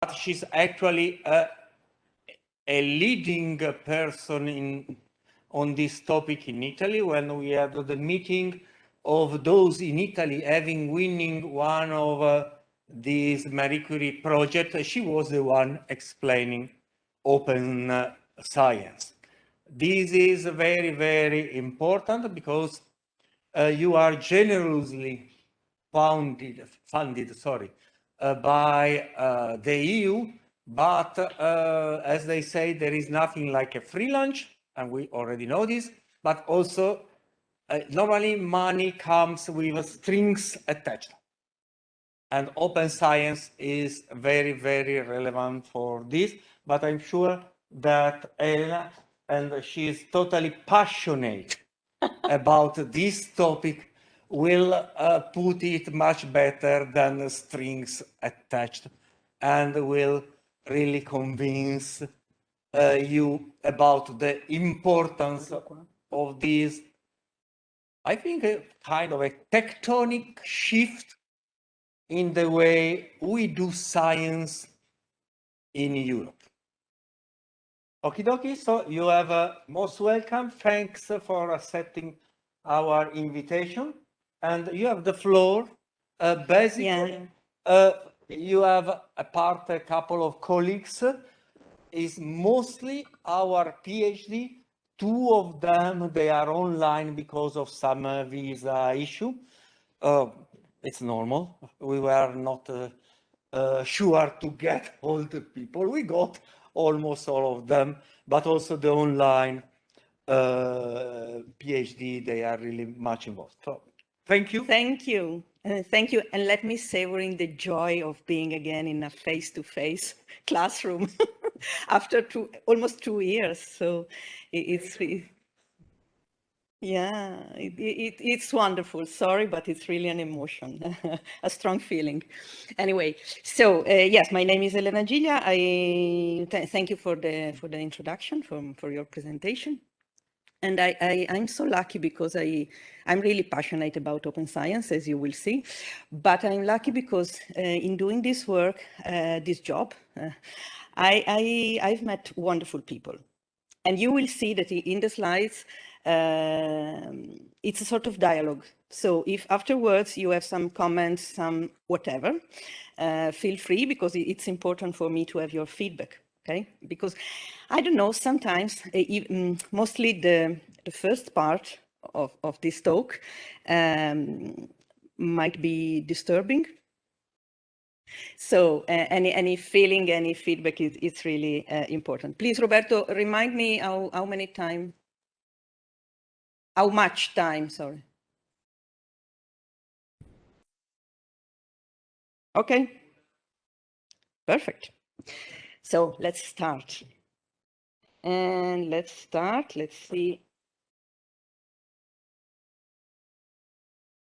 but she's actually a leading person on this topic in Italy. When we had the meeting of those in Italy having winning one of these Marie Curie projects, she was the one explaining open science. This is very, very important because you are generously funded by the EU, but as they say, there is nothing like a free lunch, and we already know this, but also normally money comes with strings attached. And open science is very, very relevant for this, but I'm sure that Elena, and she is totally passionate about this topic, will put it much better than strings attached, and will really convince you about the importance of this, I think, a kind of a tectonic shift in the way we do science in Europe. Okie dokie, so you have most welcome. Thanks for accepting our invitation. And you have the floor. Basically, you have apart a couple of colleagues, is mostly our PhD. Two of them, they are online because of some visa issue. It's normal. We were not sure to get all the people. We got almost all of them, but also the online PhD, they are really much involved. So, thank you. Thank you. Thank you. And let me savoring the joy of being again in a face-to-face classroom after almost 2 years. So it's yeah, it's wonderful. Sorry, but it's really an emotion, a strong feeling. Anyway, so yes, my name is Elena Giglia. Thank you for the introduction, for your presentation. And I'm so lucky because I'm really passionate about open science, as you will see. But I'm lucky because in doing this work, this job, I've met wonderful people. And you will see that in the slides, it's a sort of dialogue. So if afterwards you have some comments, some whatever, feel free, because it's important for me to have your feedback. Okay, because I don't know, sometimes mostly the first part of this talk might be disturbing. So any feeling, any feedback is really important. Please, Roberto, remind me how much time, sorry. Okay, perfect. So let's start. And let's see.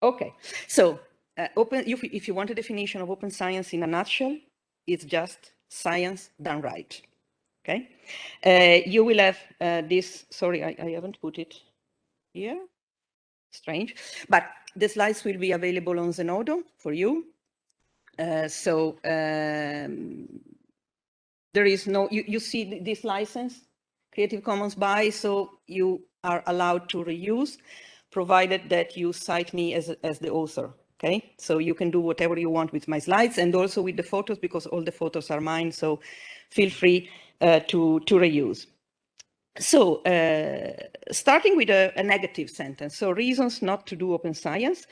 Okay, so if you want a definition of open science in a nutshell, it's just science done right. Okay, you will have this. Sorry, I haven't put it here. Strange, but the slides will be available on Zenodo for you. There is no, you see this license, Creative Commons by, so you are allowed to reuse, provided that you cite me as the author. Okay, so you can do whatever you want with my slides and also with the photos, because all the photos are mine, so feel free to reuse. So starting with a negative sentence, so reasons not to do open science.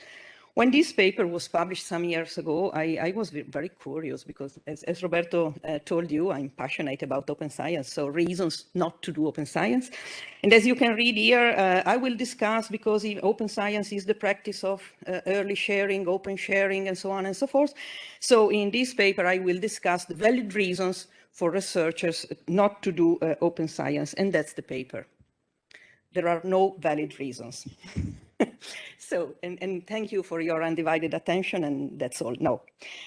When this paper was published some years ago, I was very curious because, as Roberto told you, I'm passionate about open science, so reasons not to do open science. And as you can read here, I will discuss, because open science is the practice of early sharing, open sharing, and so on and so forth. So in this paper, I will discuss the valid reasons for researchers not to do open science, and that's the paper. There are no valid reasons. So, and thank you for your undivided attention, and that's all. No,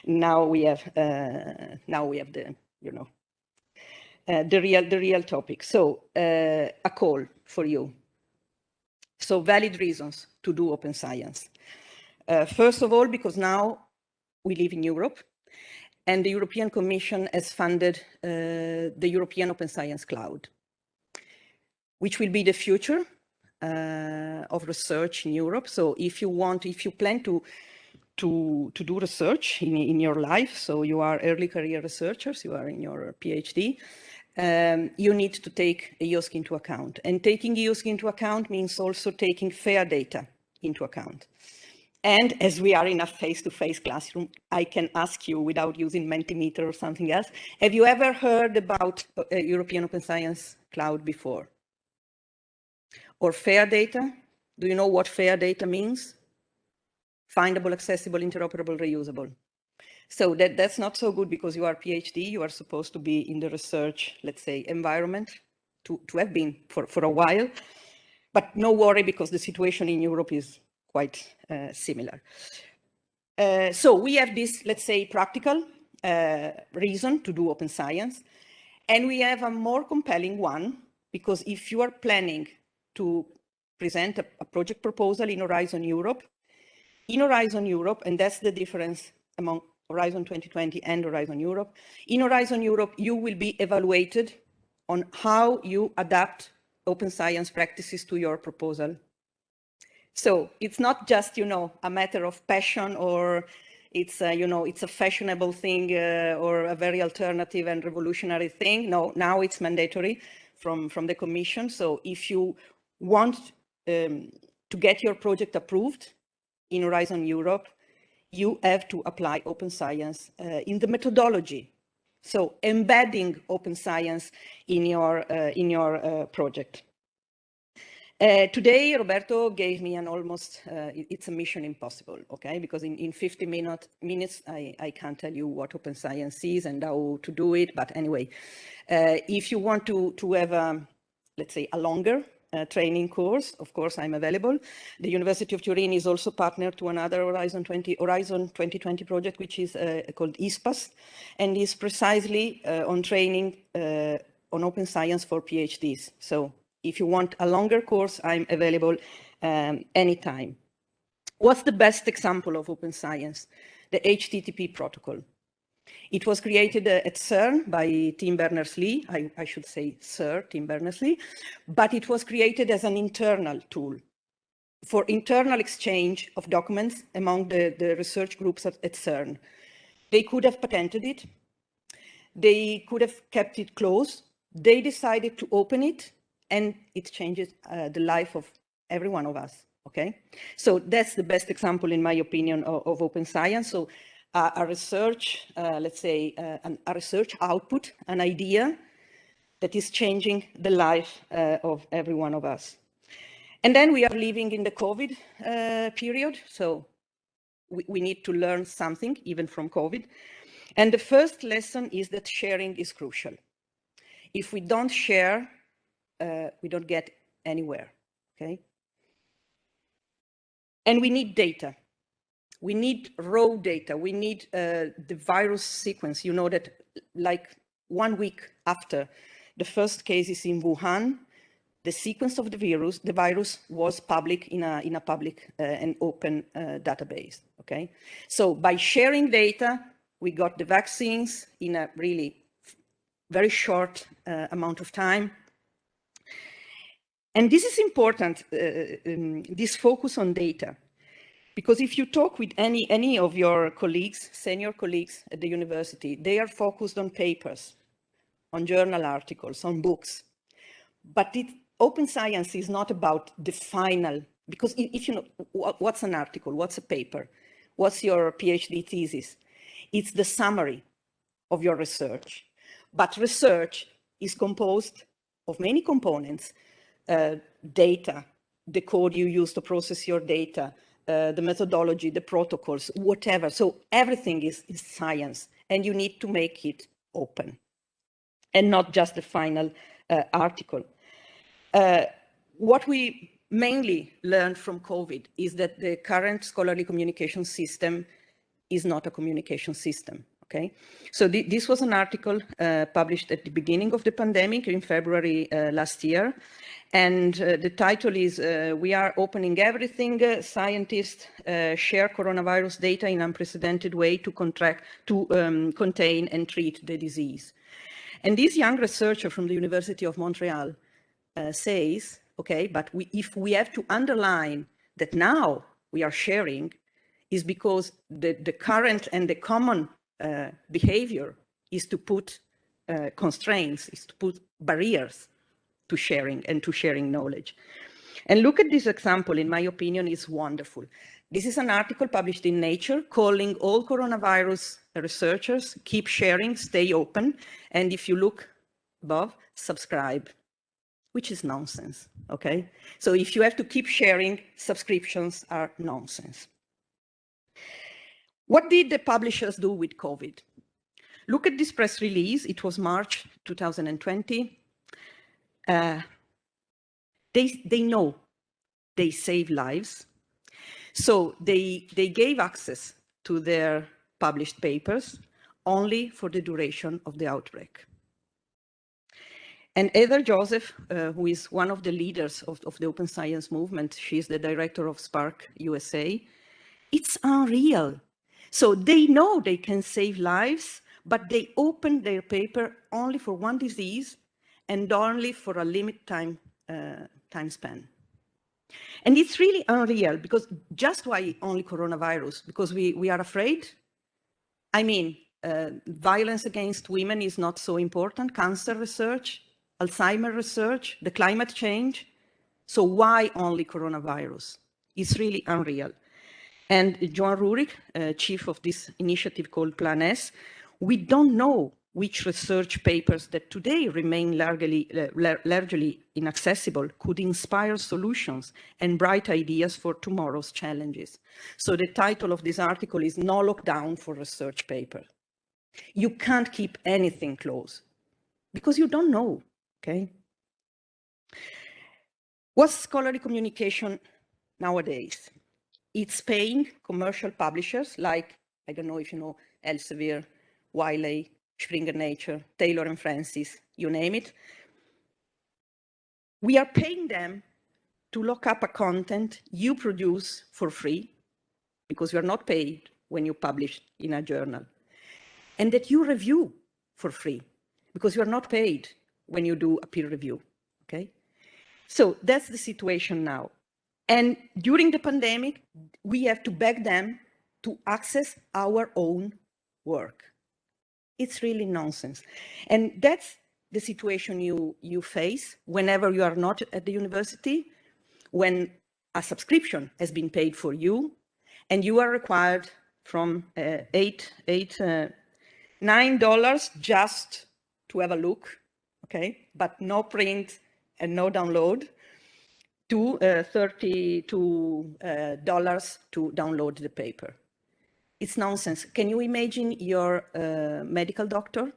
now we have the, you know, the real topic. So a call for you. So valid reasons to do open science. First of all, because now we live in Europe, And the European Commission has funded the European Open Science Cloud, which will be the future of research in Europe. So if you plan to do research in your life, so you are early career researchers, you are in your PhD, you need to take EOSC into account. And taking EOSC into account means also taking FAIR data into account. And as we are in a face-to-face classroom, I can ask you without using Mentimeter or something else, have you ever heard about European Open Science Cloud before? Or FAIR data? Do you know what FAIR data means? Findable, accessible, interoperable, reusable. So that's not so good because you are PhD, you are supposed to be in the research, let's say, environment, to have been for a while. But no worry, because the situation in Europe is quite similar. So we have this, let's say, practical reason to do open science. And we have a more compelling one, because if you are planning to present a project proposal in Horizon Europe, and that's the difference among Horizon 2020 and Horizon Europe, in Horizon Europe, you will be evaluated on how you adapt open science practices to your proposal. So it's not just, a matter of passion, or it's a fashionable thing or a very alternative and revolutionary thing. No, now it's mandatory from the Commission. So if you want to get your project approved in Horizon Europe, you have to apply open science in the methodology. So embedding open science in your project. Today, Roberto gave me an almost, it's a mission impossible, okay? Because in 50 minutes, I can't tell you what open science is and how to do it. But anyway, if you want to have, let's say, a longer training course, of course, I'm available. The University of Turin is also partnered to another Horizon 2020 project, which is called ISPAS, and is precisely on training on open science for PhDs. So if you want a longer course, I'm available anytime. What's the best example of open science? The HTTP protocol. It was created at CERN by Tim Berners-Lee. I should say Sir Tim Berners-Lee, but it was created as an internal tool for internal exchange of documents among the research groups at CERN. They could have patented it. They could have kept it closed. They decided to open it, and it changes the life of every one of us, okay? So that's the best example, in my opinion, of open science. So a research, let's say, a research output, an idea that is changing the life of every one of us. And then we are living in the COVID period, so we need to learn something, even from COVID. And the first lesson is that sharing is crucial. If we don't share, we don't get anywhere, okay? And we need data. We need raw data. We need the virus sequence. You know that like 1 week after the first cases in Wuhan, the sequence of the virus was public in a public and open database, okay? So by sharing data, we got the vaccines in a really very short amount of time. And this is important, this focus on data, because if you talk with any of your colleagues, senior colleagues at the university, they are focused on papers, on journal articles, on books. But open science is not about the final, because if you know, what's an article, what's a paper, what's your PhD thesis? It's the summary of your research. But research is composed of many components: data, the code you use to process your data, the methodology, the protocols, whatever. So everything is science, and you need to make it open and not just the final article. What we mainly learned from COVID is that the current scholarly communication system is not a communication system, Okay, so this was an article published at the beginning of the pandemic in February last year. And the title is, "We are opening everything. Scientists share coronavirus data in unprecedented way to contain and treat the disease." And this young researcher from the University of Montreal says, okay, but if we have to underline that now we are sharing, is because the current and the common behavior is to put constraints, is to put barriers to sharing and to sharing knowledge. And look at this example, in my opinion, is wonderful. This is an article published in Nature calling all coronavirus researchers, keep sharing, stay open. And if you look above, subscribe, which is nonsense, okay? So if you have to keep sharing, subscriptions are nonsense. What did the publishers do with COVID? Look at this press release. It was March 2020. They know they save lives. So they gave access to their published papers only for the duration of the outbreak. And Heather Joseph, who is one of the leaders of the open science movement, she's the director of Spark USA, it's unreal. So they know they can save lives, but they open their paper only for one disease and only for a limited time span. And it's really unreal, because just why only coronavirus? Because we are afraid? I mean, violence against women is not so important, cancer research, Alzheimer research, the climate change. So why only coronavirus? It's really unreal. And Joan Rurik, chief of this initiative called Plan S, we don't know which research papers that today remain largely inaccessible could inspire solutions and bright ideas for tomorrow's challenges. So the title of this article is "No Lockdown for Research Paper." You can't keep anything close because you don't know, okay? What's scholarly communication nowadays? It's paying commercial publishers like, I don't know if you know, Elsevier, Wiley, Springer Nature, Taylor and Francis, you name it. We are paying them to lock up a content you produce for free, because you are not paid when you publish in a journal, and that you review for free, because you are not paid when you do a peer review, okay? So that's the situation now. And during the pandemic, we have to beg them to access our own work. It's really nonsense. And that's the situation you face whenever you are not at the university, when a subscription has been paid for you, and you are required from $9 just to have a look, okay? But no print and no download, to $32 to download the paper. It's nonsense. Can you imagine your medical doctor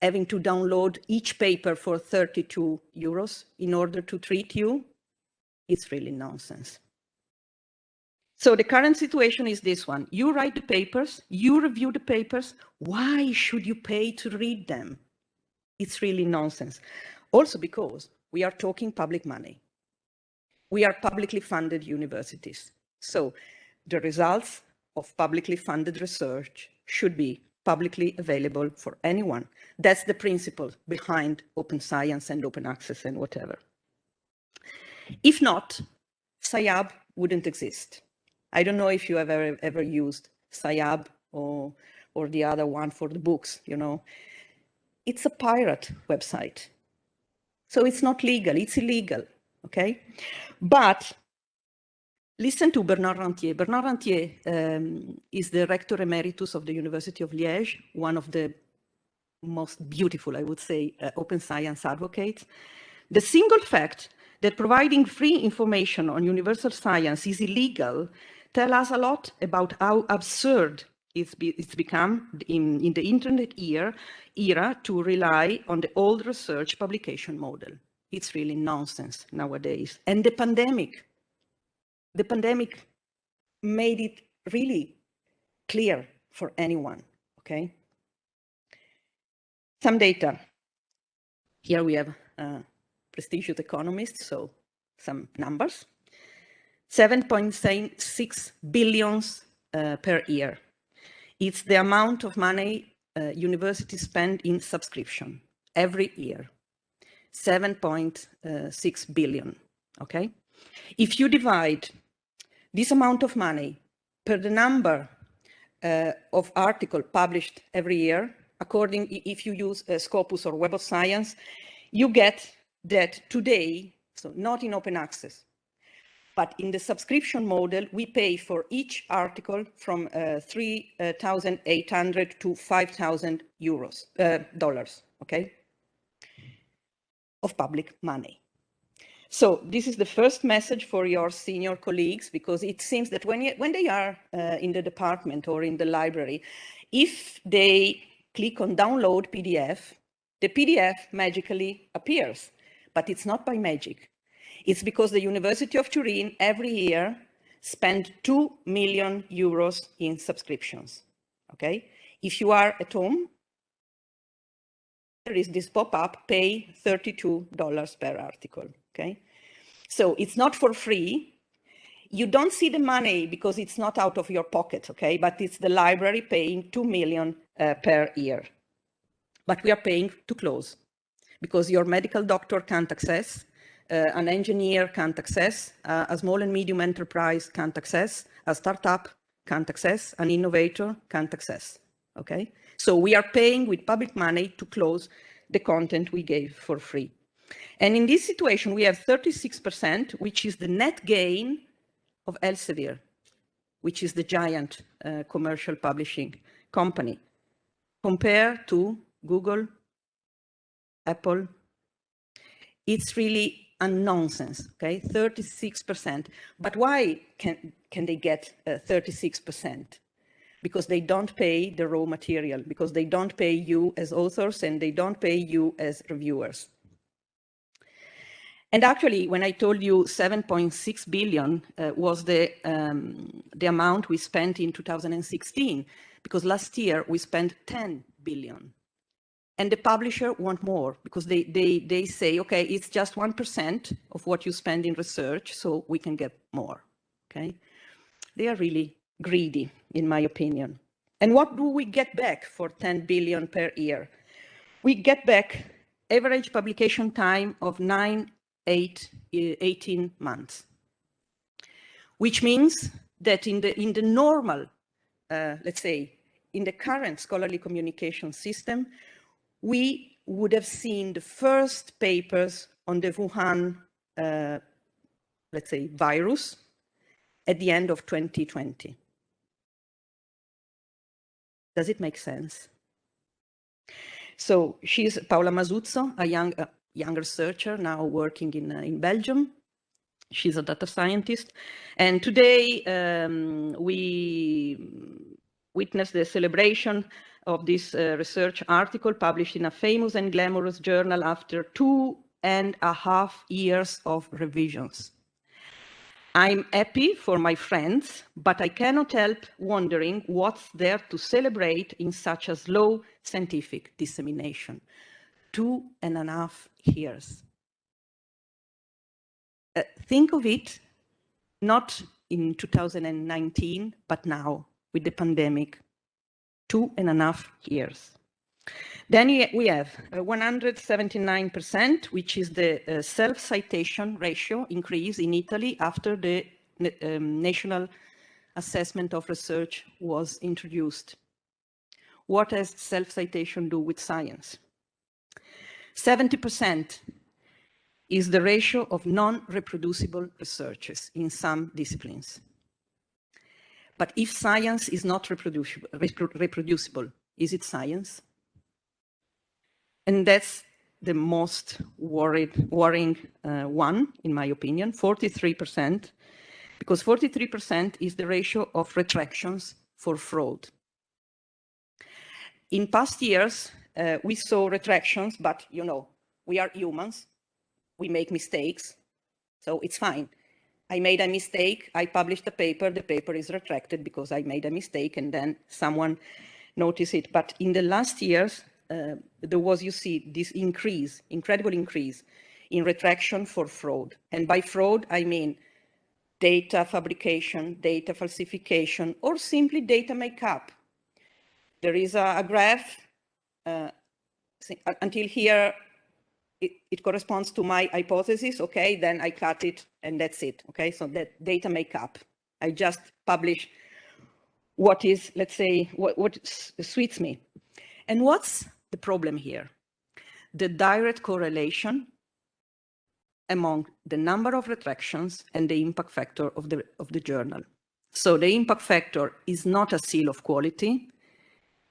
having to download each paper for 32 euros in order to treat you? It's really nonsense. So the current situation is this one. You write the papers, you review the papers. Why should you pay to read them? It's really nonsense. Also because we are talking public money. We are publicly funded universities. So the results of publicly funded research should be publicly available for anyone. That's the principle behind open science and open access and whatever. If not, SciHub wouldn't exist. I don't know if you have ever used SciHub or the other one for the books, you know. It's a pirate website. So it's not legal, it's illegal, okay? But listen to Bernard Rentier. Bernard Rentier is the rector emeritus of the University of Liège, one of the most beautiful, I would say, open science advocates. The single fact that providing free information on universal science is illegal tells us a lot about how absurd it's become in the internet era to rely on the old research publication model. It's really nonsense nowadays. And the pandemic made it really clear for anyone. okay? Some data. Here we have prestigious economists, so some numbers. 7.6 billion per year. It's the amount of money universities spend in subscription every year. 7.6 billion, okay? If you divide this amount of money per the number of articles published every year, if you use Scopus or Web of Science, you get that today, so not in open access, but in the subscription model, we pay for each article from 3,800 to 5,000 dollars, okay, of public money. So this is the first message for your senior colleagues, because it seems that when they are in the department or in the library, if they click on download PDF, the PDF magically appears, but it's not by magic. It's because the University of Turin every year spend 2 million euros in subscriptions, okay? If you are at home, there is this pop-up, pay $32 per article, okay? So it's not for free. You don't see the money because it's not out of your pocket, okay? But it's the library paying 2 million per year. But we are paying to close because your medical doctor can't access, an engineer can't access, a small and medium enterprise can't access, a startup can't access, an innovator can't access, okay? So we are paying with public money to close the content we gave for free. And in this situation, we have 36%, which is the net gain of Elsevier, which is the giant commercial publishing company, compared to Google, Apple. It's really a nonsense, okay? 36%. But why can they get 36%? Because they don't pay the raw material, because they don't pay you as authors and they don't pay you as reviewers. And actually, when I told you 7.6 billion was the amount we spent in 2016, because last year we spent 10 billion. And the publisher want more, because they say, okay, it's just 1% of what you spend in research, so we can get more, okay? They are really greedy, in my opinion. And what do we get back for 10 billion per year? We get back average publication time of 18 months, which means that in the normal, let's say, in the current scholarly communication system, we would have seen the first papers on the Wuhan, let's say, virus at the end of 2020. Does it make sense? So she's Paola Masuzzo, a young researcher now working in Belgium. She's a data scientist. And today we witnessed the celebration of this research article published in a famous and glamorous journal after 2.5 years of revisions. I'm happy for my friends, but I cannot help wondering what's there to celebrate in such a slow scientific dissemination. 2.5 years. Think of it, not in 2019, but now with the pandemic. 2.5 years. Then we have 179%, which is the self-citation ratio increase in Italy after the National Assessment of Research was introduced. What does self-citation do with science? 70% is the ratio of non-reproducible researches in some disciplines. But if science is not reproducible, is it science? And that's the most worrying one, in my opinion, 43%, because 43% is the ratio of retractions for fraud. In past years, we saw retractions, but you know, we are humans, we make mistakes, so it's fine. I made a mistake, I published a paper, the paper is retracted because I made a mistake, and then someone notice it, but in the last years, there was, you see, this increase, incredible increase in retraction for fraud. And by fraud, I mean data fabrication, data falsification, or simply data makeup. There is a graph, until here, it corresponds to my hypothesis, okay, then I cut it and that's it, okay? So that data makeup, I just publish what is, let's say, what suits me. And what's the problem here? The direct correlation among the number of retractions and the impact factor of the journal. So the impact factor is not a seal of quality,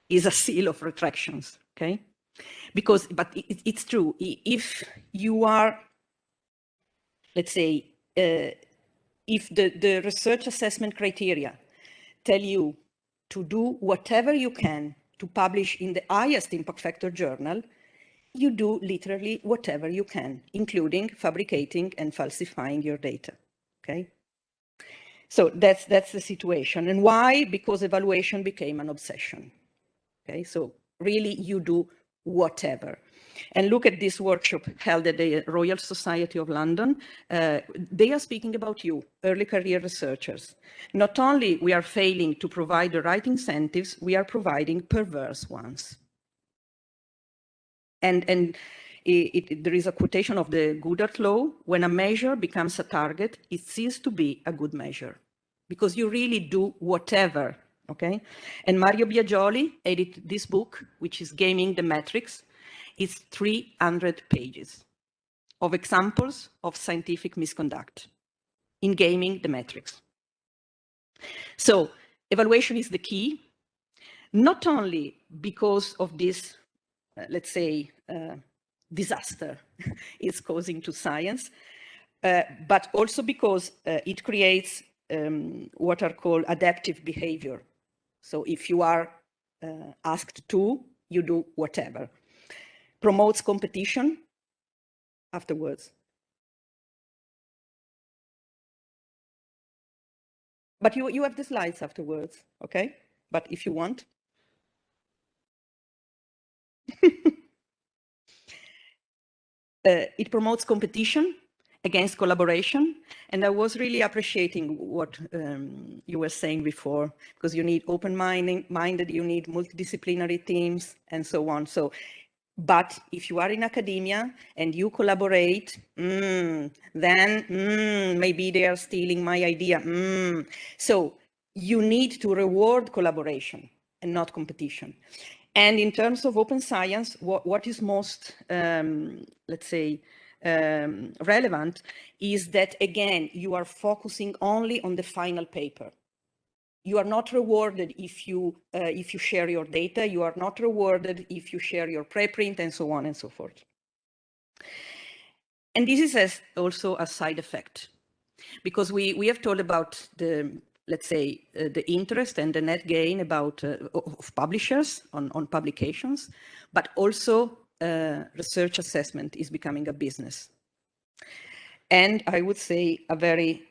is a seal of retractions, okay? Because, but it's true, if you are, let's say, if the research assessment criteria tell you to do whatever you can to publish in the highest impact factor journal, you do literally whatever you can, including fabricating and falsifying your data, okay? So that's the situation. And why? Because evaluation became an obsession, okay? So really you do whatever. And look at this workshop held at the Royal Society of London. They are speaking about you, early career researchers. Not only we are failing to provide the right incentives, we are providing perverse ones. And there is a quotation of the Goodhart law: when a measure becomes a target, it ceases to be a good measure, because you really do whatever, okay? And Mario Biagioli edited this book, which is Gaming the Metrics. It's 300 pages of examples of scientific misconduct in gaming the metrics. So evaluation is the key, not only because of this, let's say, disaster it's causing to science, but also because it creates what are called adaptive behavior. So if you are asked to, you do whatever. Promotes competition afterwards. But you have the slides afterwards, okay? But if you want. It promotes competition against collaboration. And I was really appreciating what you were saying before, because you need open-minded, you need multidisciplinary teams, and so on. So, but if you are in academia and you collaborate, then maybe they are stealing my idea. So you need to reward collaboration and not competition. And in terms of open science, what is most, let's say, relevant is that, again, you are focusing only on the final paper. You are not rewarded if you share your data. You are not rewarded if you share your preprint, and so on and so forth. And this is also a side effect, because we have told about the, let's say, the interest and the net gain about of publishers on publications, but also research assessment is becoming a business. And I would say a very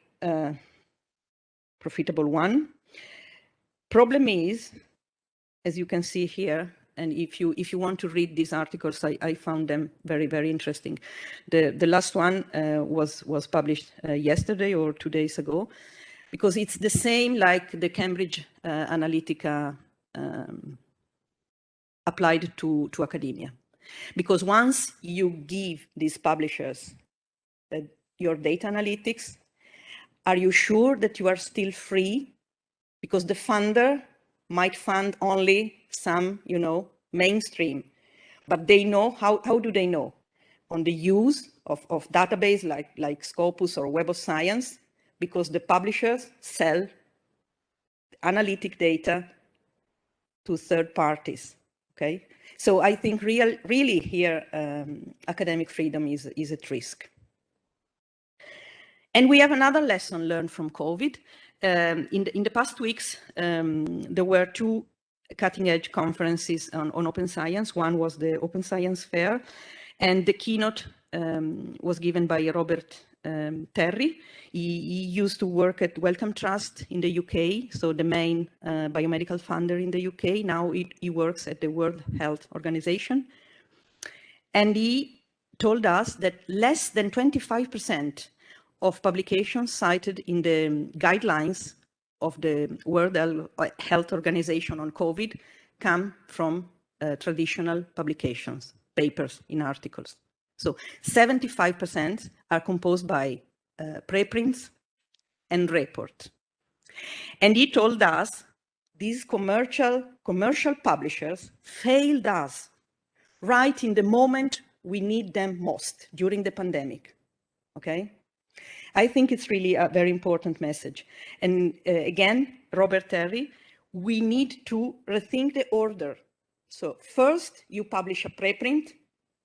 profitable one. Problem is, as you can see here, and if you want to read these articles, I found them very, very interesting. The last one was published yesterday or 2 days ago, because it's the same like the Cambridge Analytica applied to academia. Because once you give these publishers your data analytics, are you sure that you are still free? Because the funder might fund only some, mainstream, but they know, how do they know? On the use of database like Scopus or Web of Science, because the publishers sell analytic data to third parties, okay? So I think really here, academic freedom is at risk. And we have another lesson learned from COVID. In the past weeks, there were 2 cutting-edge conferences on open science. One was the Open Science Fair, and the keynote was given by Robert Terry. He used to work at Wellcome Trust in the UK, so the main biomedical funder in the UK. Now he works at the World Health Organization. And he told us that less than 25% of publications cited in the guidelines of the World Health Organization on COVID come from traditional publications, papers in articles. So 75% are composed by preprints and report. And he told us these commercial publishers failed us right in the moment we need them most, during the pandemic, okay? I think it's really a very important message. And again, Robert Terry, we need to rethink the order. So first you publish a preprint,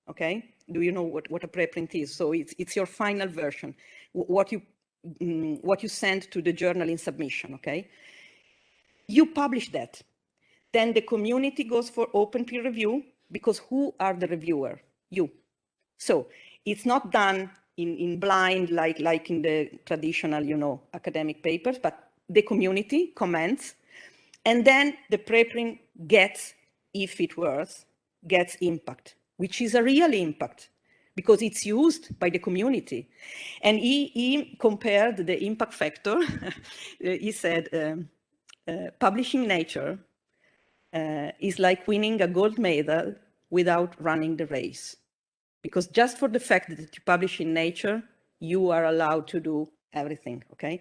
okay? Do you know what a preprint is? So it's your final version, what you send to the journal in submission, okay? You publish that. Then the community goes for open peer review, because who are the reviewer? You. So it's not done in blind like in the traditional, academic papers, but the community comments, and then the preprint gets, if it works, gets impact, which is a real impact, because it's used by the community. And he compared the impact factor. He said, publishing Nature is like winning a gold medal without running the race. Because just for the fact that you publish in Nature, you are allowed to do everything, okay?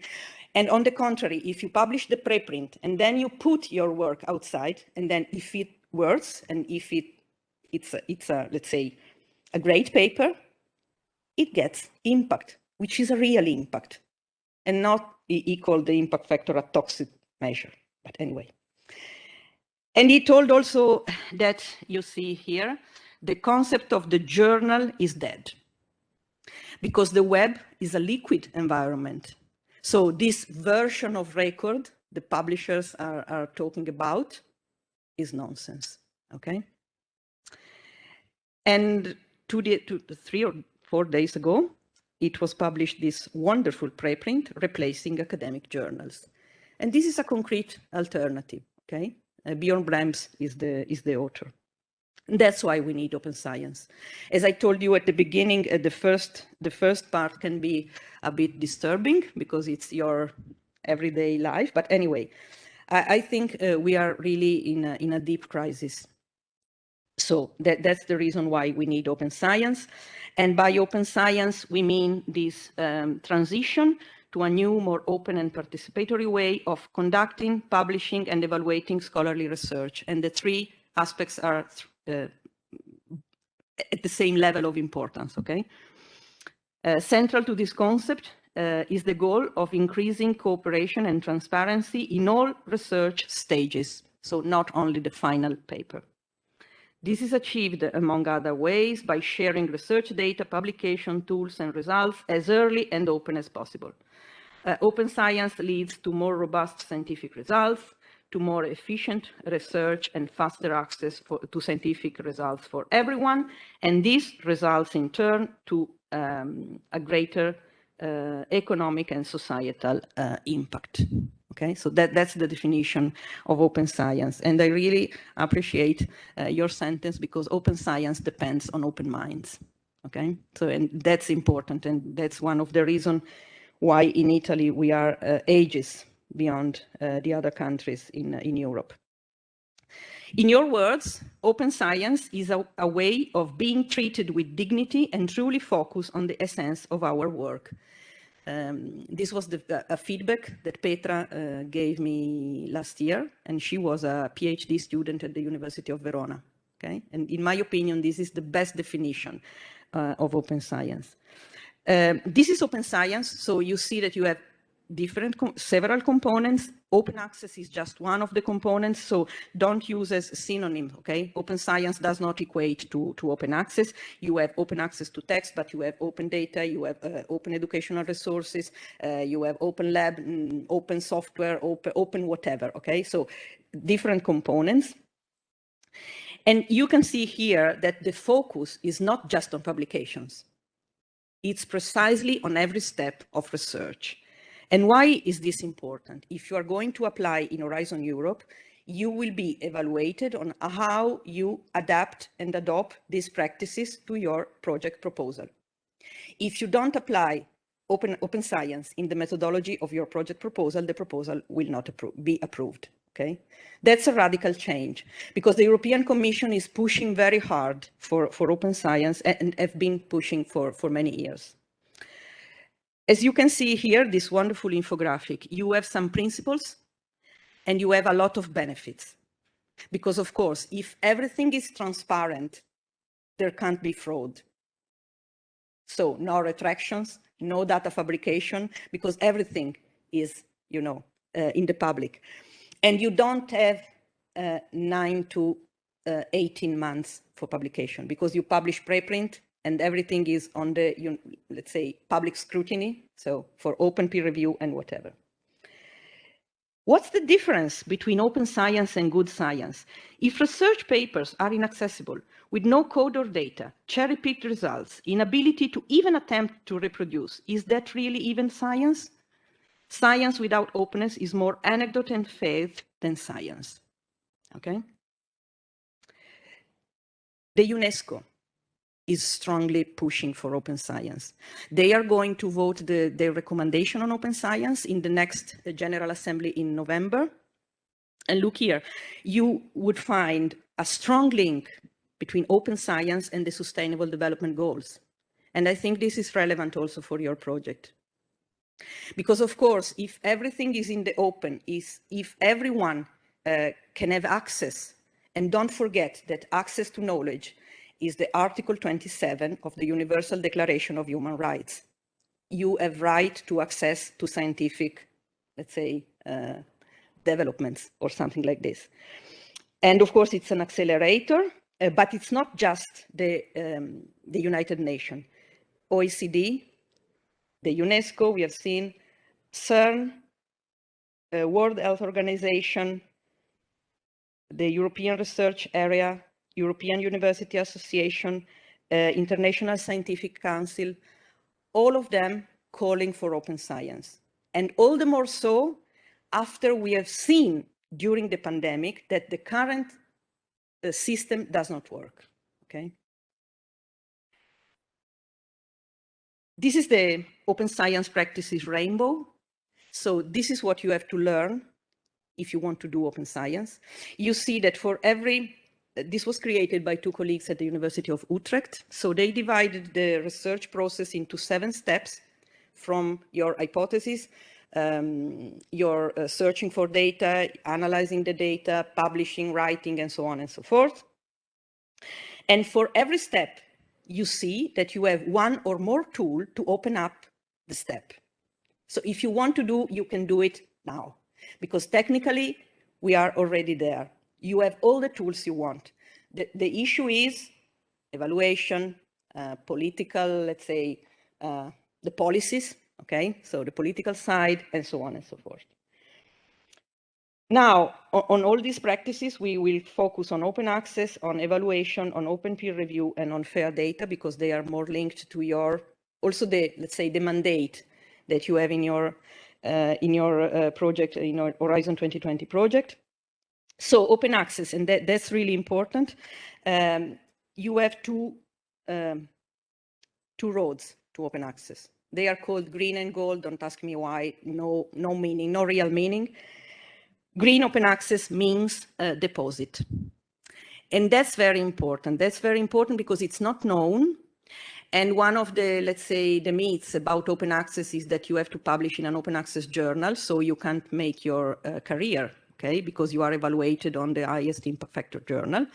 And on the contrary, if you publish the preprint and then you put your work outside, and then if it works, and if it's a, let's say, a great paper, it gets impact, which is a real impact, and not he called the impact factor a toxic measure, but anyway. And he told also that, you see here, the concept of the journal is dead, because the web is a liquid environment. So this version of record the publishers are talking about is nonsense, okay? And 3 or 4 days ago, it was published this wonderful preprint replacing academic journals. And this is a concrete alternative, okay? Bjorn Brems is the author. And that's why we need open science. As I told you at the beginning, the first part can be a bit disturbing because it's your everyday life. But anyway, I think we are really in a deep crisis. So that's the reason why we need open science. And by open science, we mean this transition to a new, more open and participatory way of conducting, publishing, and evaluating scholarly research. And the three aspects are at the same level of importance, okay? Central to this concept is the goal of increasing cooperation and transparency in all research stages, so not only the final paper. This is achieved, among other ways, by sharing research data, publication tools, and results as early and open as possible. Open science leads to more robust scientific results, to more efficient research, and faster access to scientific results for everyone. And this results, in turn, to a greater economic and societal impact. Okay, so that's the definition of open science. And I really appreciate your sentence, because open science depends on open minds. Okay, so and that's important, and that's one of the reasons why in Italy we are ages beyond the other countries in Europe. In your words, open science is a way of being treated with dignity and truly focus on the essence of our work. This was a feedback that Petra gave me last year, and she was a PhD student at the University of Verona. Okay, and in my opinion, this is the best definition of open science. This is open science, so you see that you have several components. Open access is just one of the components, so don't use as a synonym, okay? Open science does not equate to open access. You have open access to text, but you have open data, you have open educational resources, you have open lab, open software, open whatever, okay? So different components. And you can see here that the focus is not just on publications. It's precisely on every step of research. And why is this important? If you are going to apply in Horizon Europe, you will be evaluated on how you adapt and adopt these practices to your project proposal. If you don't apply open science in the methodology of your project proposal, the proposal will not be approved. Okay, that's a radical change because the European Commission is pushing very hard for open science and have been pushing for many years. As you can see here, this wonderful infographic, you have some principles and you have a lot of benefits. Because of course, if everything is transparent, there can't be fraud. So no retractions, no data fabrication, because everything is, in the public. And you don't have 9 to 18 months for publication because you publish preprint and everything is on the, let's say, public scrutiny, so for open peer review and whatever. What's the difference between open science and good science? If research papers are inaccessible, with no code or data, cherry-picked results, inability to even attempt to reproduce, is that really even science? Science without openness is more anecdote and faith than science, okay? The UNESCO is strongly pushing for open science. They are going to vote their recommendation on open science in the next General Assembly in November. And look here, you would find a strong link between open science and the Sustainable Development Goals. And I think this is relevant also for your project. Because of course, if everything is in the open, if everyone can have access, and don't forget that access to knowledge is the Article 27 of the Universal Declaration of Human Rights. You have right to access to scientific, let's say, developments or something like this. And of course, it's an accelerator, but it's not just the United Nations. OECD, the UNESCO, we have seen, CERN, World Health Organization, the European Research Area, European University Association, International Scientific Council, all of them calling for open science. And all the more so after we have seen during the pandemic that the current system does not work, okay? This is the open science practices rainbow. So this is what you have to learn if you want to do open science. You see that for every, this was created by 2 colleagues at the University of Utrecht. So they divided the research process into 7 steps from your hypothesis, you're searching for data, analyzing the data, publishing, writing, and so on and so forth. And for every step, you see that you have 1 or more tools to open up the step. So if you want to do, you can do it now, because technically we are already there. You have all the tools you want. The issue is evaluation, political, let's say, the policies, okay? So the political side and so on and so forth. Now, on all these practices, we will focus on open access, on evaluation, on open peer review, and on fair data, because they are more linked to your, also the, let's say, the mandate that you have in your project, in your Horizon 2020 project. So open access, and that's really important. You have two roads to open access. They are called green and gold. Don't ask me why. No meaning, no real meaning. Green open access means deposit. And that's very important. That's very important because it's not known. And one of the, let's say, the myths about open access is that you have to publish in an open access journal, so you can't make your career, okay, because you are evaluated on the highest impact factor journal,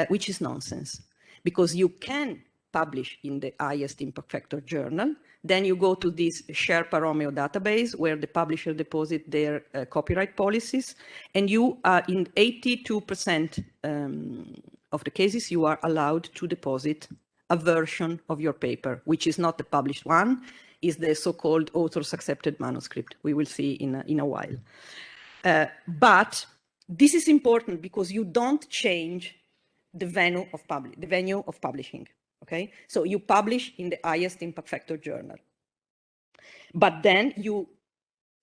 which is nonsense. Because you can publish in the highest impact factor journal, then you go to this Sherpa Romeo database where the publisher deposit their copyright policies, and you are in 82% of the cases, you are allowed to deposit a version of your paper, which is not the published one, is the so-called author's accepted manuscript. We will see in a while. But this is important because you don't change the venue of publishing. okay? So you publish in the highest impact factor journal. But then you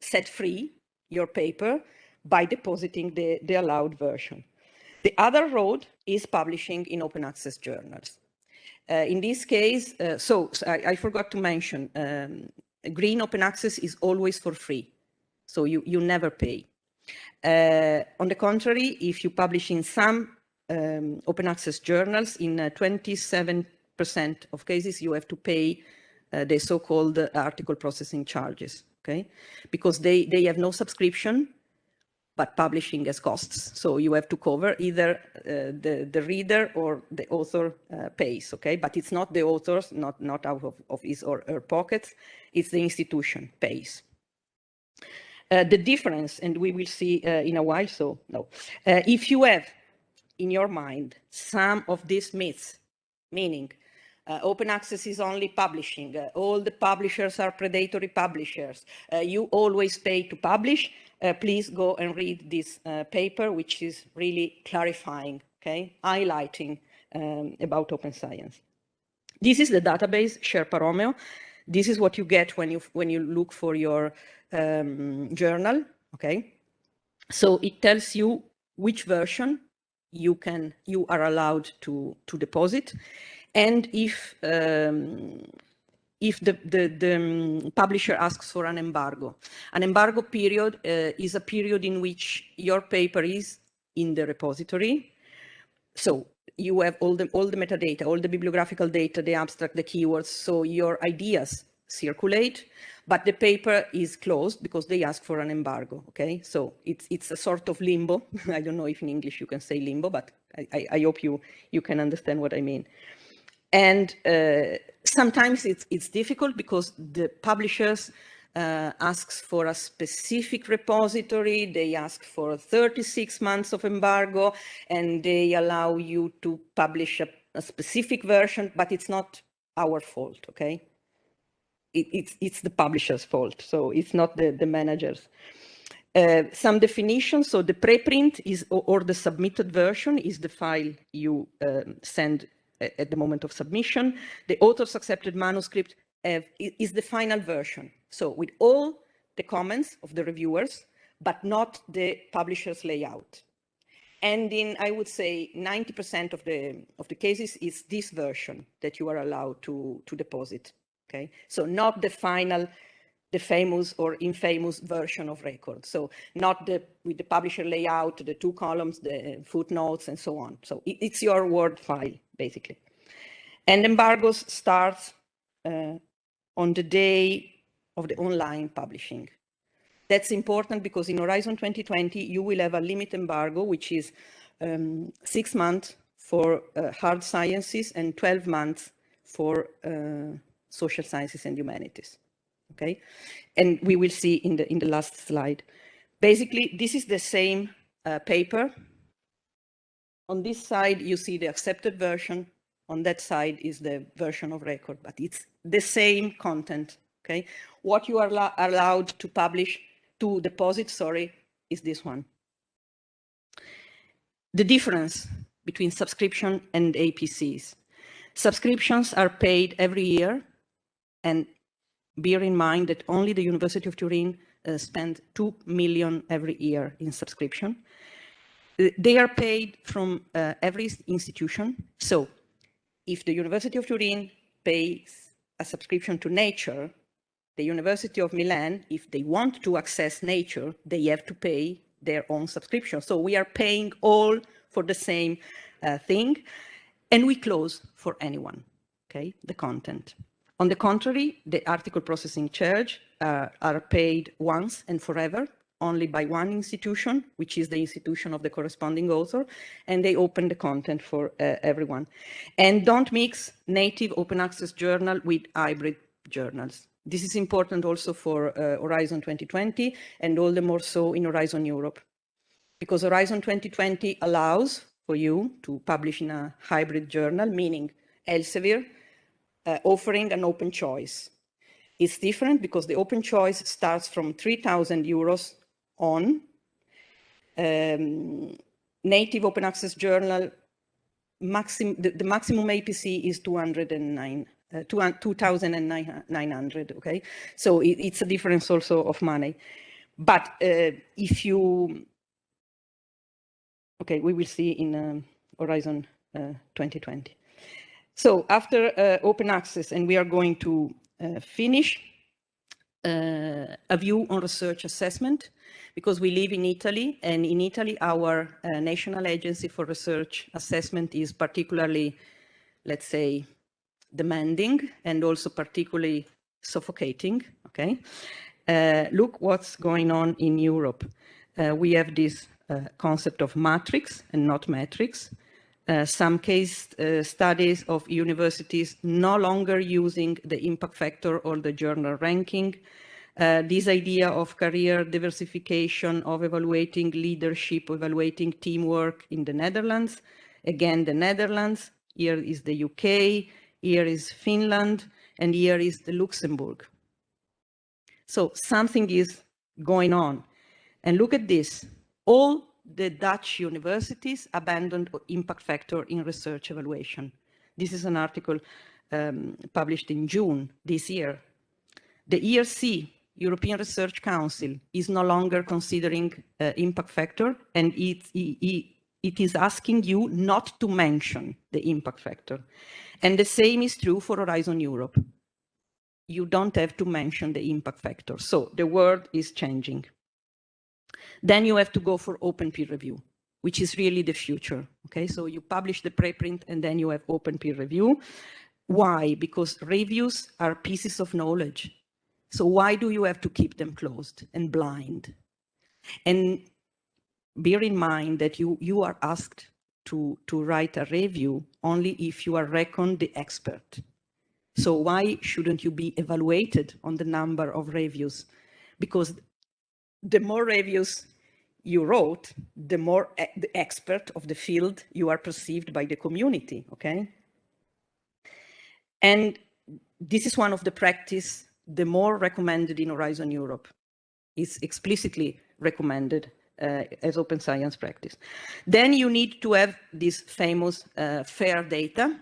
set free your paper by depositing the allowed version. The other road is publishing in open access journals. In this case, I forgot to mention, green open access is always for free. So you never pay. On the contrary, if you publish in some open access journals, in 27% of cases, you have to pay the so-called article processing charges, okay? Because they have no subscription, but publishing has costs. So you have to cover either the reader or the author pays, okay? But it's not the authors, not out of his or her pockets, it's the institution pays. The difference, and we will see in a while, so no. If you have in your mind some of these myths, meaning open access is only publishing, all the publishers are predatory publishers, you always pay to publish, please go and read this paper, which is really clarifying, okay, highlighting about open science. This is the database, Sherpa Romeo. This is what you get when you look for your journal, okay? So it tells you which version you are allowed to deposit, and if the publisher asks for an embargo. An embargo period is a period in which your paper is in the repository. So you have all the metadata, all the bibliographical data, the abstract, the keywords, so your ideas circulate, but the paper is closed because they ask for an embargo, okay? So it's a sort of limbo. I don't know if in English you can say limbo, but I hope you can understand what I mean. And sometimes it's difficult because the publishers asks for a specific repository, they ask for 36 months of embargo, and they allow you to publish a specific version, but it's not our fault, okay? It's the publisher's fault, so it's not the manager's. Some definitions, so the preprint is, or the submitted version is the file you send at the moment of submission. The author's accepted manuscript is the final version. So with all the comments of the reviewers, but not the publisher's layout. And in, I would say, 90% of the cases is this version that you are allowed to deposit, okay? So not the final, the famous or infamous version of Record. So not with the publisher layout, the 2 columns, the footnotes, and so on. So it's your Word file, basically. And embargoes start on the day of the online publishing. That's important because in Horizon 2020, you will have a limit embargo, which is 6 months for hard sciences and 12 months for social sciences and humanities. Okay, and we will see in the last slide. Basically, this is the same paper. On this side, you see the accepted version. On that side is the version of Record, but it's the same content. Okay, what you are allowed to publish, to deposit, sorry, is this one. The difference between subscription and APCs. Subscriptions are paid every year, and bear in mind that only the University of Turin spends 2 million every year in subscription. They are paid from every institution. So if the University of Turin pays a subscription to Nature, the University of Milan, if they want to access Nature, they have to pay their own subscription. So we are paying all for the same thing, and we close for anyone, okay, the content. On the contrary, the article processing charge are paid once and forever, only by one institution, which is the institution of the corresponding author, and they open the content for everyone. And don't mix native open access journal with hybrid journals. This is important also for Horizon 2020, and all the more so in Horizon Europe, because Horizon 2020 allows for you to publish in a hybrid journal, meaning Elsevier, offering an open choice. It's different because the open choice starts from 3,000 euros on. Native open access journal the maximum APC is 2,900, okay? So it's a difference also of money. But if you, okay, we will see in Horizon 2020. So after open access, and we are going to finish a view on research assessment, because we live in Italy, and in Italy, our National Agency for Research Assessment is particularly, let's say, demanding and also particularly suffocating, okay? Look what's going on in Europe. We have this concept of matrix and not metrics. Some case studies of universities no longer using the impact factor or the journal ranking. This idea of career diversification, of evaluating leadership, evaluating teamwork in the Netherlands. Again, the Netherlands, here is the UK, here is Finland, and here is the Luxembourg. So something is going on. And look at this. All the Dutch universities abandoned impact factor in research evaluation. This is an article published in June this year. The EOSC, European Research Council, is no longer considering impact factor, and it is asking you not to mention the impact factor. And the same is true for Horizon Europe. You don't have to mention the impact factor. So the world is changing. Then you have to go for open peer review, which is really the future. Okay, so you publish the preprint and then you have open peer review. Why? Because reviews are pieces of knowledge. So why do you have to keep them closed and blind? And bear in mind that you are asked to write a review only if you are reckoned the expert. So why shouldn't you be evaluated on the number of reviews? Because the more reviews you wrote, the more the expert of the field you are perceived by the community, okay? And this is one of the practice, the more recommended in Horizon Europe. It's explicitly recommended as open science practice. Then you need to have this famous FAIR data.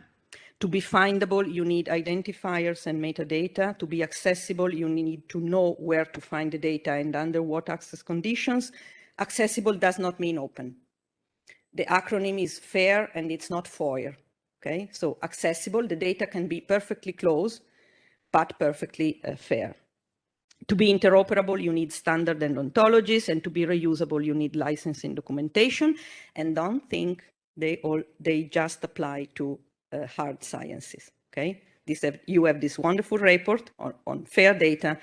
To be findable, you need identifiers and metadata. To be accessible, you need to know where to find the data and under what access conditions. Accessible does not mean open. The acronym is FAIR and it's not FOIR, okay? So accessible, the data can be perfectly closed, but perfectly fair. To be interoperable, you need standard and ontologies, and to be reusable, you need licensing documentation. And don't think they just apply to hard sciences, okay? You have this wonderful report on fair data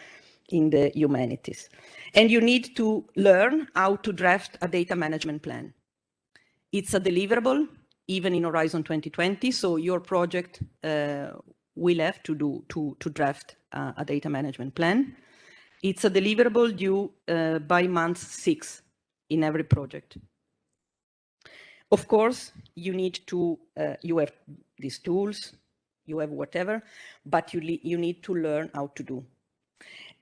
in the humanities. And you need to learn how to draft a data management plan. It's a deliverable, even in Horizon 2020, so your project will have to draft a data management plan. It's a deliverable due by month 6 in every project. Of course, you need to, you have these tools, you have whatever, but you need to learn how to do.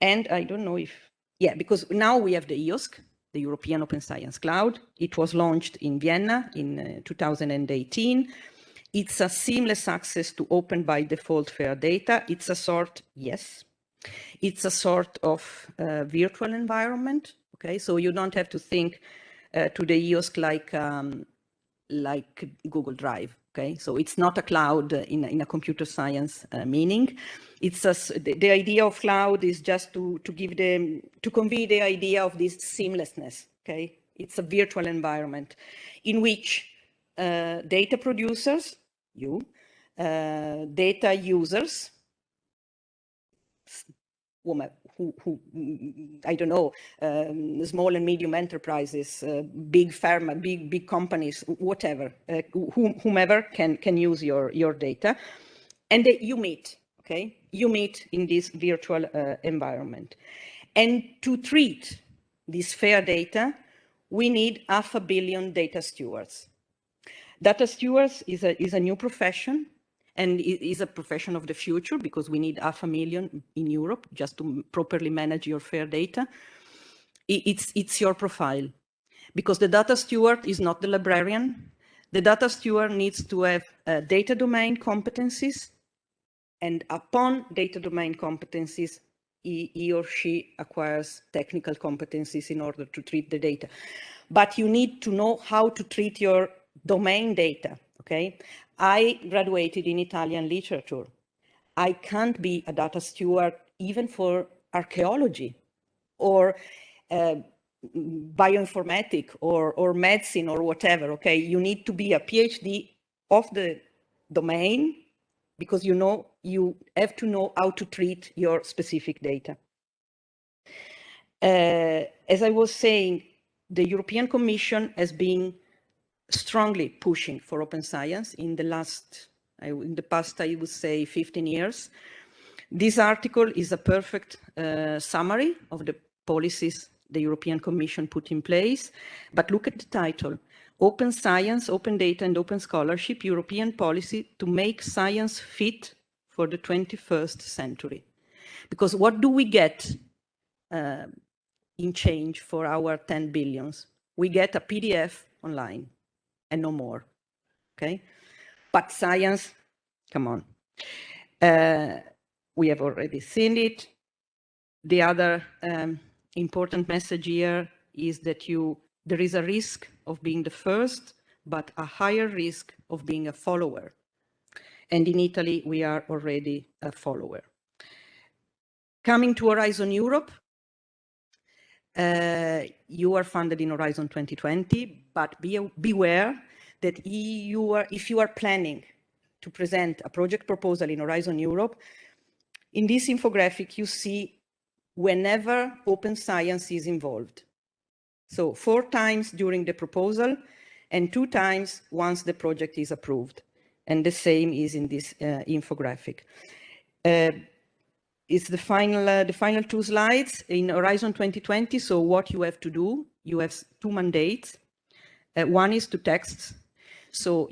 And I don't know if, yeah, because now we have the EOSC, the European Open Science Cloud. It was launched in Vienna in 2018. It's a seamless access to open by default fair data. It's a sort, yes, it's a sort of virtual environment, okay? So you don't have to think to the EOSC like Google Drive, okay? So it's not a cloud in a computer science meaning. It's the idea of cloud is just to convey the idea of this seamlessness, okay? It's a virtual environment in which data producers, data users, who I don't know, small and medium enterprises, big pharma, big companies, whatever, whomever can use your data, and you meet, okay? You meet in this virtual environment. And to treat this fair data, we need 500 million data stewards. Data stewards is a new profession, and it is a profession of the future because we need 500 million in Europe just to properly manage your fair data. It's your profile, because the data steward is not the librarian. The data steward needs to have data domain competencies, and upon data domain competencies, he or she acquires technical competencies in order to treat the data. But you need to know how to treat your domain data, okay? I graduated in Italian literature. I can't be a data steward even for archaeology or bioinformatics or medicine or whatever, okay? You need to be a PhD of the domain because you have to know how to treat your specific data. As I was saying, the European Commission has been strongly pushing for open science in the past, I would say, 15 years. This article is a perfect summary of the policies the European Commission put in place. But look at the title: Open Science, Open Data and Open Scholarship, European Policy to Make Science Fit for the 21st Century. Because what do we get in change for our 10 billions? We get a PDF online and no more, okay? But science, come on. We have already seen it. The other important message here is that there is a risk of being the first, but a higher risk of being a follower. And in Italy, we are already a follower. Coming to Horizon Europe, you are funded in Horizon 2020, but beware that if you are planning to present a project proposal in Horizon Europe, in this infographic, you see whenever open science is involved. So 4 times during the proposal and 2 times once the project is approved. And the same is in this infographic. It's the final 2 slides in Horizon 2020. So what you have to do, you have 2 mandates. One is to texts. So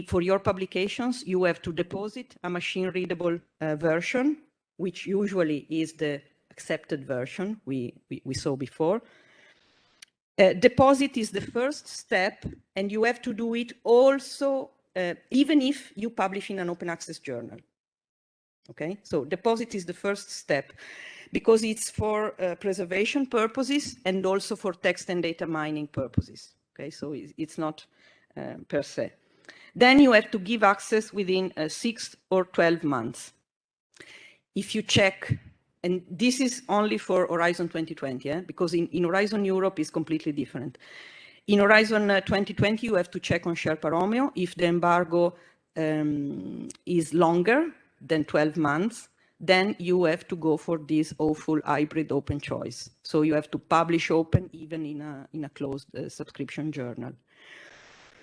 for your publications, you have to deposit a machine-readable version, which usually is the accepted version we saw before. Deposit is the first step, and you have to do it also even if you publish in an open access journal. Okay, so deposit is the first step because it's for preservation purposes and also for text and data mining purposes. Okay, so it's not per se. Then you have to give access within 6 or 12 months. If you check, and this is only for Horizon 2020, because in Horizon Europe is completely different. In Horizon 2020, you have to check on Sherpa Romeo if the embargo is longer than 12 months, then you have to go for this awful hybrid open choice. So you have to publish open even in a closed subscription journal.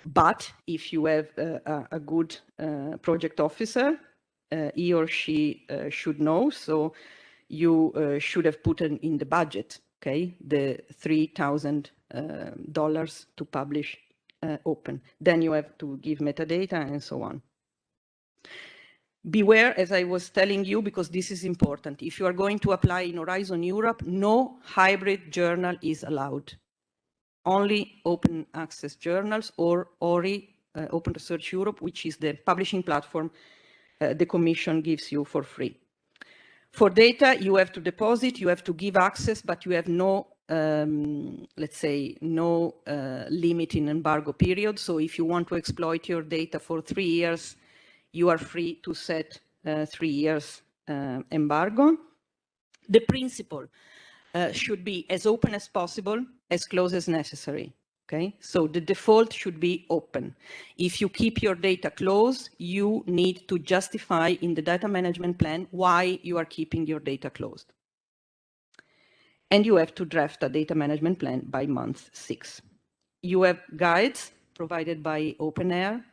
But if you have a good project officer, he or she should know. So you should have put in the budget, okay, the $3,000 to publish open. Then you have to give metadata and so on. Beware, as I was telling you, because this is important. If you are going to apply in Horizon Europe, no hybrid journal is allowed. Only open access journals or ORI, Open Research Europe, which is the publishing platform the Commission gives you for free. For data, you have to deposit, you have to give access, but you have no, let's say, no limit in embargo period. So if you want to exploit your data for 3 years, you are free to set 3 years embargo. The principle should be as open as possible, as close as necessary. Okay, so the default should be open. If you keep your data closed, you need to justify in the data management plan why you are keeping your data closed. And you have to draft a data management plan by month 6. You have guides provided by OpenAIRE.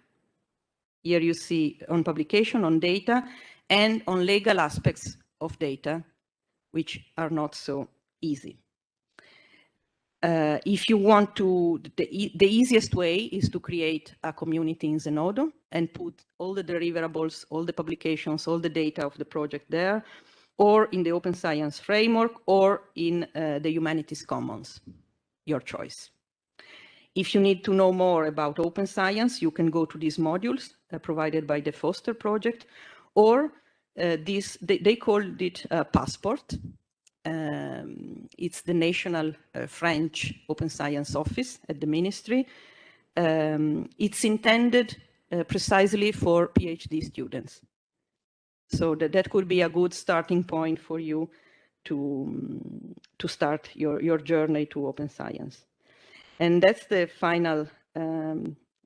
Here you see on publication, on data, and on legal aspects of data, which are not so easy. If you want to, the easiest way is to create a community in Zenodo and put all the deliverables, all the publications, all the data of the project there, or in the Open Science Framework, or in the Humanities Commons, your choice. If you need to know more about open science, you can go to these modules provided by the Foster project, or they called it Passport. It's the national French Open Science Office at the ministry. It's intended precisely for PhD students. So that could be a good starting point for you to start your journey to open science. And that's the final,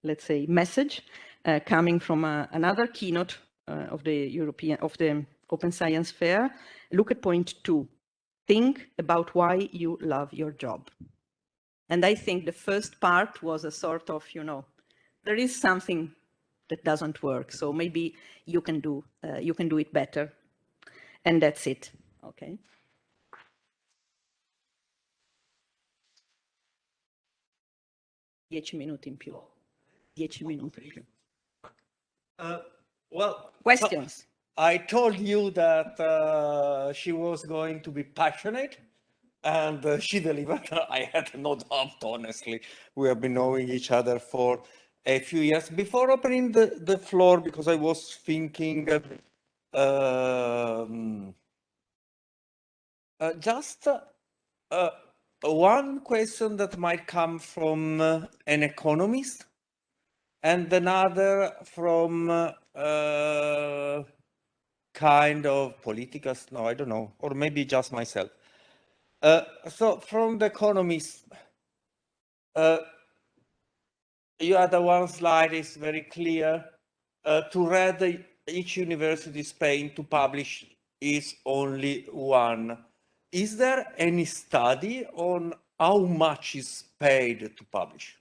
let's say, message coming from another keynote of the Open Science Fair. Look at point 2. Think about why you love your job. And I think the first part was a sort of, there is something that doesn't work, so maybe you can do it better. And that's it. Okay. Dieci minuti in più. 10 minuti in più. Well, Questions? I told you that she was going to be passionate, and she delivered. I had no doubt, honestly. We have been knowing each other for a few years. Before opening the floor, because I was thinking, just one question that might come from an economist, and another from kind of political, no, I don't know, or maybe just myself. So from the economist, you had one slide, is very clear. To read, each university is paying to publish is only one. Is there any study on how much is paid to publish?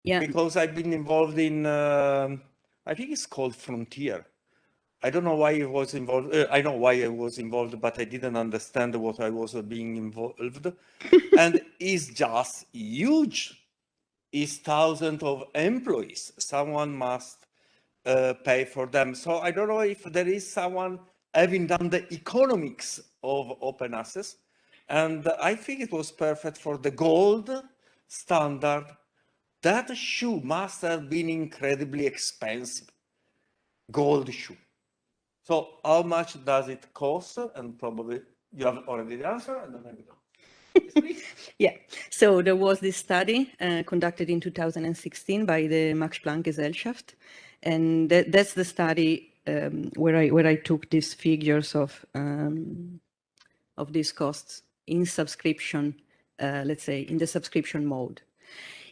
Yeah. Because I've been involved in, I think it's called Frontier. I don't know why I was involved. I know why I was involved, but I didn't understand what I was being involved. And it's just huge. It's thousands of employees. Someone must pay for them. So I don't know if there is someone having done the economics of open access. And I think it was perfect for the gold standard. That shoe must have been incredibly expensive. Gold shoe. So how much does it cost? And probably you have already the answer, and then I will. Yeah, so there was this study conducted in 2016 by the Max Planck Gesellschaft, and that's the study where I took these figures of these costs in subscription, let's say in the subscription mode.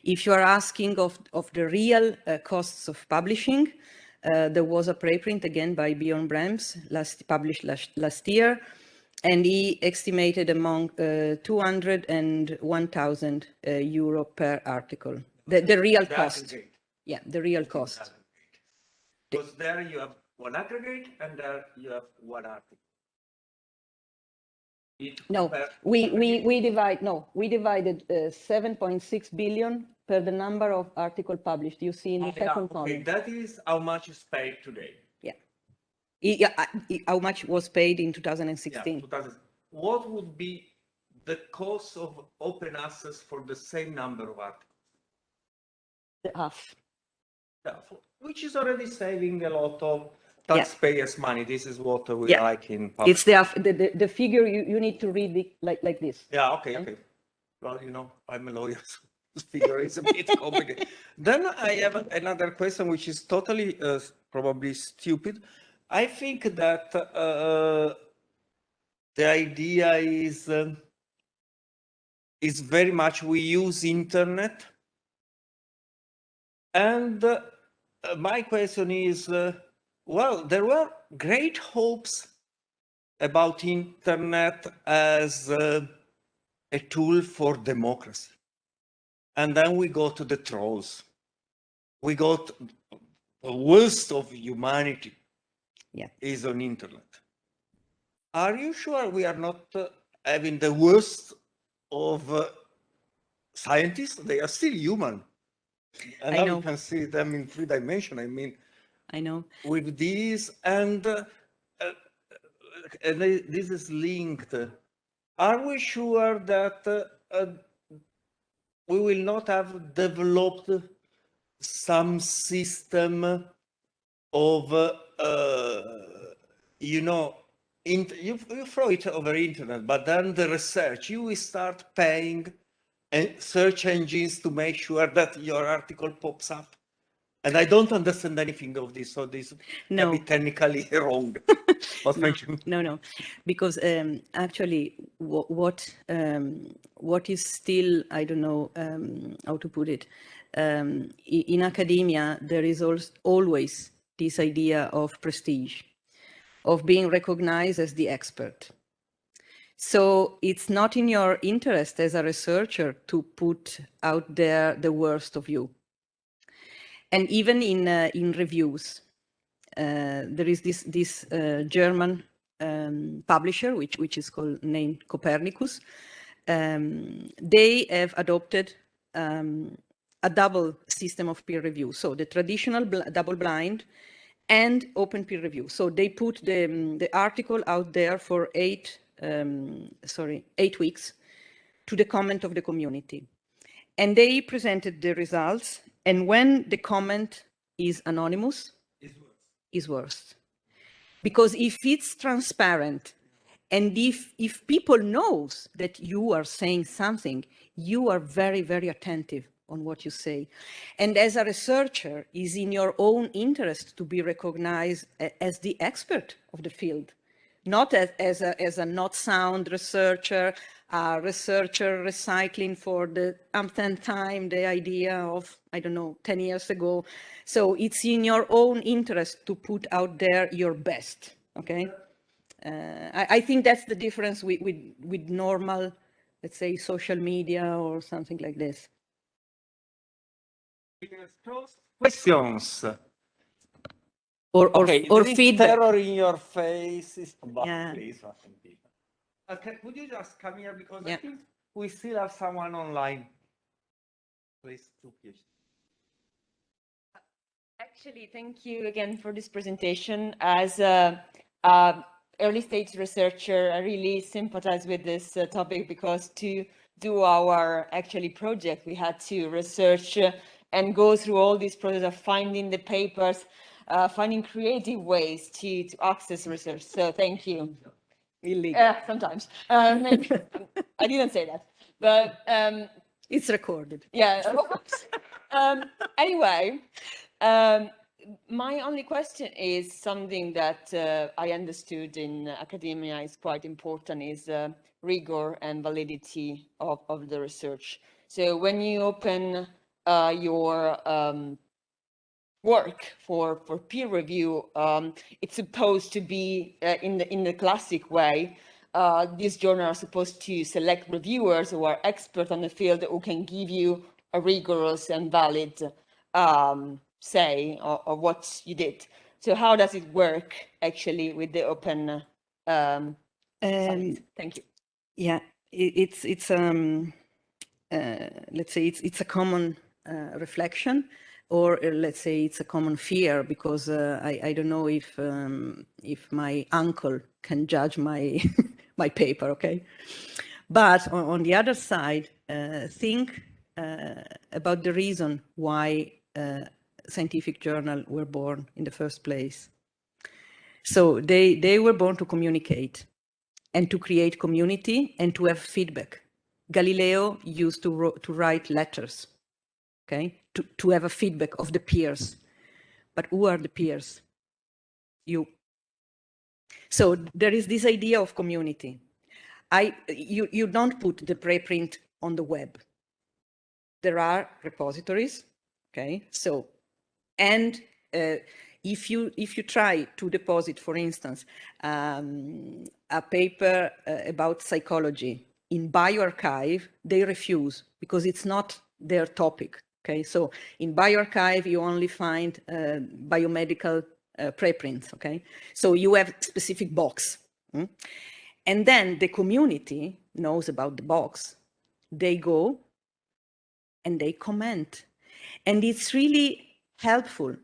If you are asking of the real costs of publishing, there was a preprint again by Bjorn Brems, published last year, and he estimated among 200 and 1,000 euro per article. The real cost. Yeah, the real cost. Because there you have one aggregate, and there you have one article. No, we divided 7.6 billion per the number of articles published. You see in the second column. That is how much is paid today. Yeah. How much was paid in 2016? Yeah, what would be the cost of open access for the same number of articles? Half. Yeah, which is already saving a lot of taxpayers' money. This is what we like in public. It's the figure you need to read it like this. Yeah, okay. Well, I'm a lawyer, so this figure is a bit complicated. Then I have another question, which is totally probably stupid. I think that the idea is very much we use internet. And my question is, well, there were great hopes about internet as a tool for democracy. And then we go to the trolls. We got the worst of humanity is on internet. Are you sure we are not having the worst of scientists? They are still human. And now we can see them in 3 dimensions. I mean, I know. With these, and this is linked. Are we sure that we will not have developed some system of, you throw it over internet, but then the research, you will start paying search engines to make sure that your article pops up. And I don't understand anything of this, so this No. may be technically wrong. But thank you. No, because actually, what is still, I don't know how to put it. In academia, there is always this idea of prestige, of being recognized as the expert. So it's not in your interest as a researcher to put out there the worst of you. And even in reviews, there is this German publisher, which is named Copernicus. They have adopted a double system of peer review. So the traditional double blind and open peer review. So they put the article out there for 8 weeks to the comment of the community. And they presented the results. And when the comment is anonymous, is worse. Because if it's transparent and if people knows that you are saying something, you are very, very attentive on what you say. And as a researcher, it's in your own interest to be recognized as the expert of the field, not as a not sound researcher, a researcher recycling for the umpteenth time the idea of, I don't know, 10 years ago. So it's in your own interest to put out there your best, okay? I think that's the difference with normal, let's say, social media or something like this. Questions? Or this feedback. Terror in your face is Yeah. please. Okay, would you just come here because Yeah. I think we still have someone online. Please, Actually, thank you again for this presentation. As early stage researcher, I really sympathize with this topic because to do our project, we had to research and go through all this process of finding the papers, finding creative ways to access research. So thank you. Illegal. Sometimes. Maybe. I didn't say that. But it's recorded. Yeah. Anyway, my only question is something that I understood in academia is quite important is rigor and validity of the research. So when you open your work for peer review, it's supposed to be in the classic way. These journals are supposed to select reviewers who are expert on the field who can give you a rigorous and valid say of what you did. So how does it work actually with the open site? Thank you. Yeah, it's let's say it's a common reflection, or let's say it's a common fear, because I don't know if my uncle can judge my my paper, okay? But on the other side, think about the reason why scientific journals were born in the first place. So they were born to communicate and to create community and to have feedback. Galileo used to write letters, okay, to have a feedback of the peers. But who are the peers? You. So there is this idea of community. You don't put the preprint on the web. There are repositories, okay? So, and if you try to deposit, for instance, a paper about psychology in bioRxiv, they refuse because it's not their topic. Okay, so in bioRxiv you only find biomedical preprints. Okay, so you have specific box, and then the community knows about the box. They go and they comment, and it's really helpful.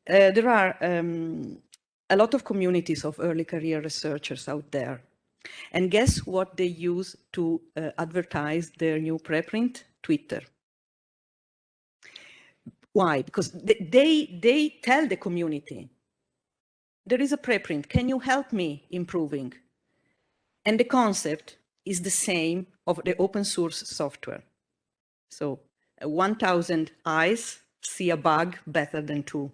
There are a lot of communities of early career researchers out there. And guess what they use to advertise their new preprint Twitter. Why? Because they tell the community, there is a preprint, can you help me improving? And the concept is the same of the open source software. So 1,000 eyes see a bug better than 2.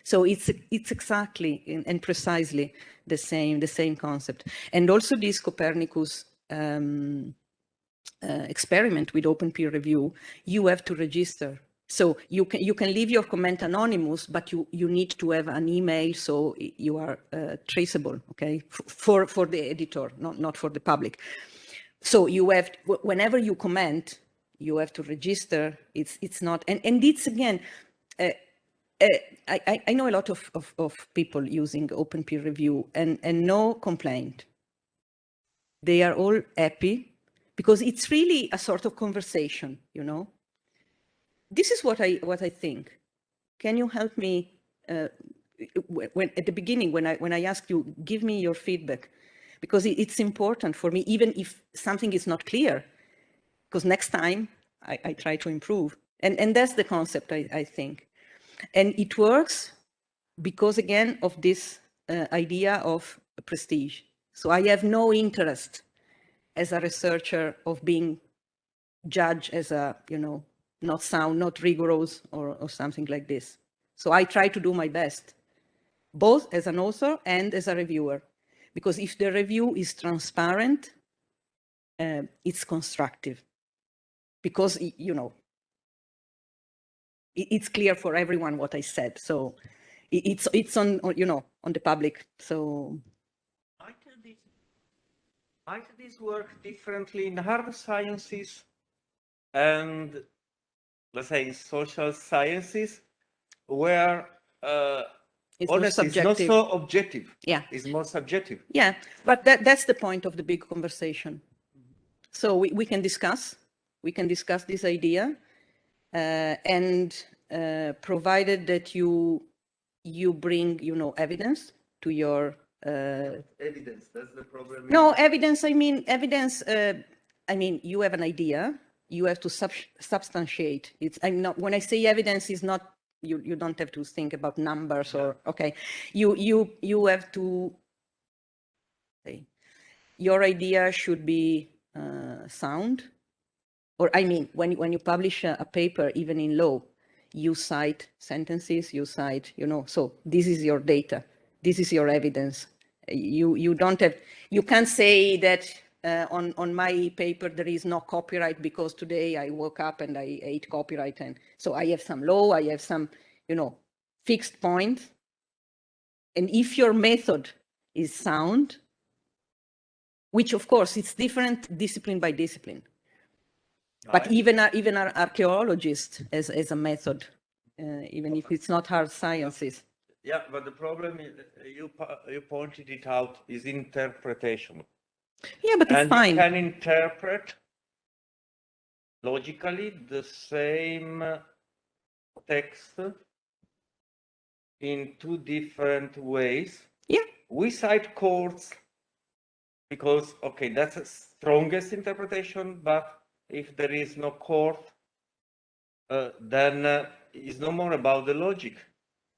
So it's exactly and precisely the same concept. And also this Copernicus experiment with open peer review, you have to register. So you can leave your comment anonymous, but you need to have an email so you are traceable, okay, for the editor, not for the public. So you have, whenever you comment, you have to register. It's not, and it's again, I know a lot of people using open peer review and no complaint. They are all happy because it's really a sort of conversation, you know. This is what I think. Can you help me? When at the beginning, when I ask you, give me your feedback, because it's important for me, even if something is not clear, because next time I try to improve, and that's the concept I think. And it works because, again, of this idea of prestige. So I have no interest as a researcher of being judged as a, you know, not sound, not rigorous, or something like this. So I try to do my best, both as an author and as a reviewer. Because if the review is transparent, it's constructive. Because, you know, it's clear for everyone what I said. So it's on, you know, on the public. So might this work differently in hard sciences and, let's say, in social sciences, where it's honestly, it's not so objective. Yeah. It's more subjective. Yeah, but that's the point of the big conversation. So we can discuss this idea, and provided that you bring, you know, evidence to your Evidence, that's the problem. no evidence. I mean evidence. I mean, you have an idea. You have to substantiate. I'm not, when I say evidence, is not, you don't have to think about numbers or, okay. You have to say your idea should be sound. Or I mean, when you publish a paper, even in law, you cite sentences, you cite, you know, so this is your data, this is your evidence. You don't have, you can't say that on my paper there is no copyright because today I woke up and I ate copyright, and so I have some law, I have some, you know, fixed point. And if your method is sound, which of course it's different discipline by discipline. But even our archaeologists as a method, even if it's not hard sciences. Yeah, but the problem is, you pointed it out, is interpretation. Yeah, but it's fine. And you can interpret logically the same text in 2 different ways. Yeah. We cite courts because, okay, that's the strongest interpretation, but if there is no court, then it's no more about the logic.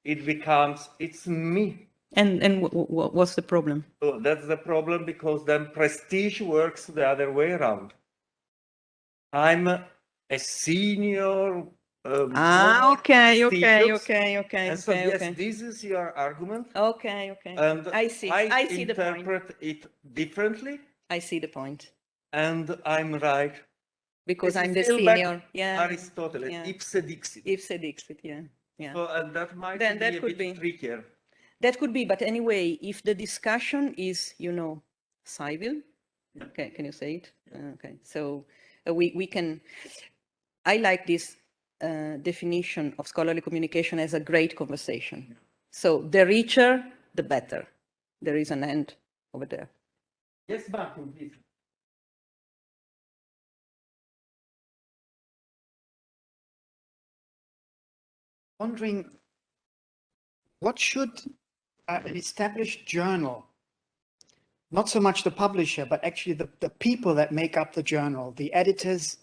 It becomes, it's me. And what's the problem? So that's the problem, because then prestige works the other way around. I'm a senior. Okay. And so yes, this is your argument. Okay. And I see the point. interpret it differently. I see the point. And I'm right. Because It's I'm the still senior. Yeah. Aristotle, Yeah. ipse dixit. Ipse dixit, yeah. So, and that might Then be that a could bit be. trickier. That could be, but anyway, if the discussion is, you know, civil, okay, can you say it? Okay, so we can, I like this definition of scholarly communication as a great conversation. So the richer, the better. There is an end over there. Yes, Martin, please. Wondering, what should an established journal, not so much the publisher, but actually the people that make up the journal, the editors,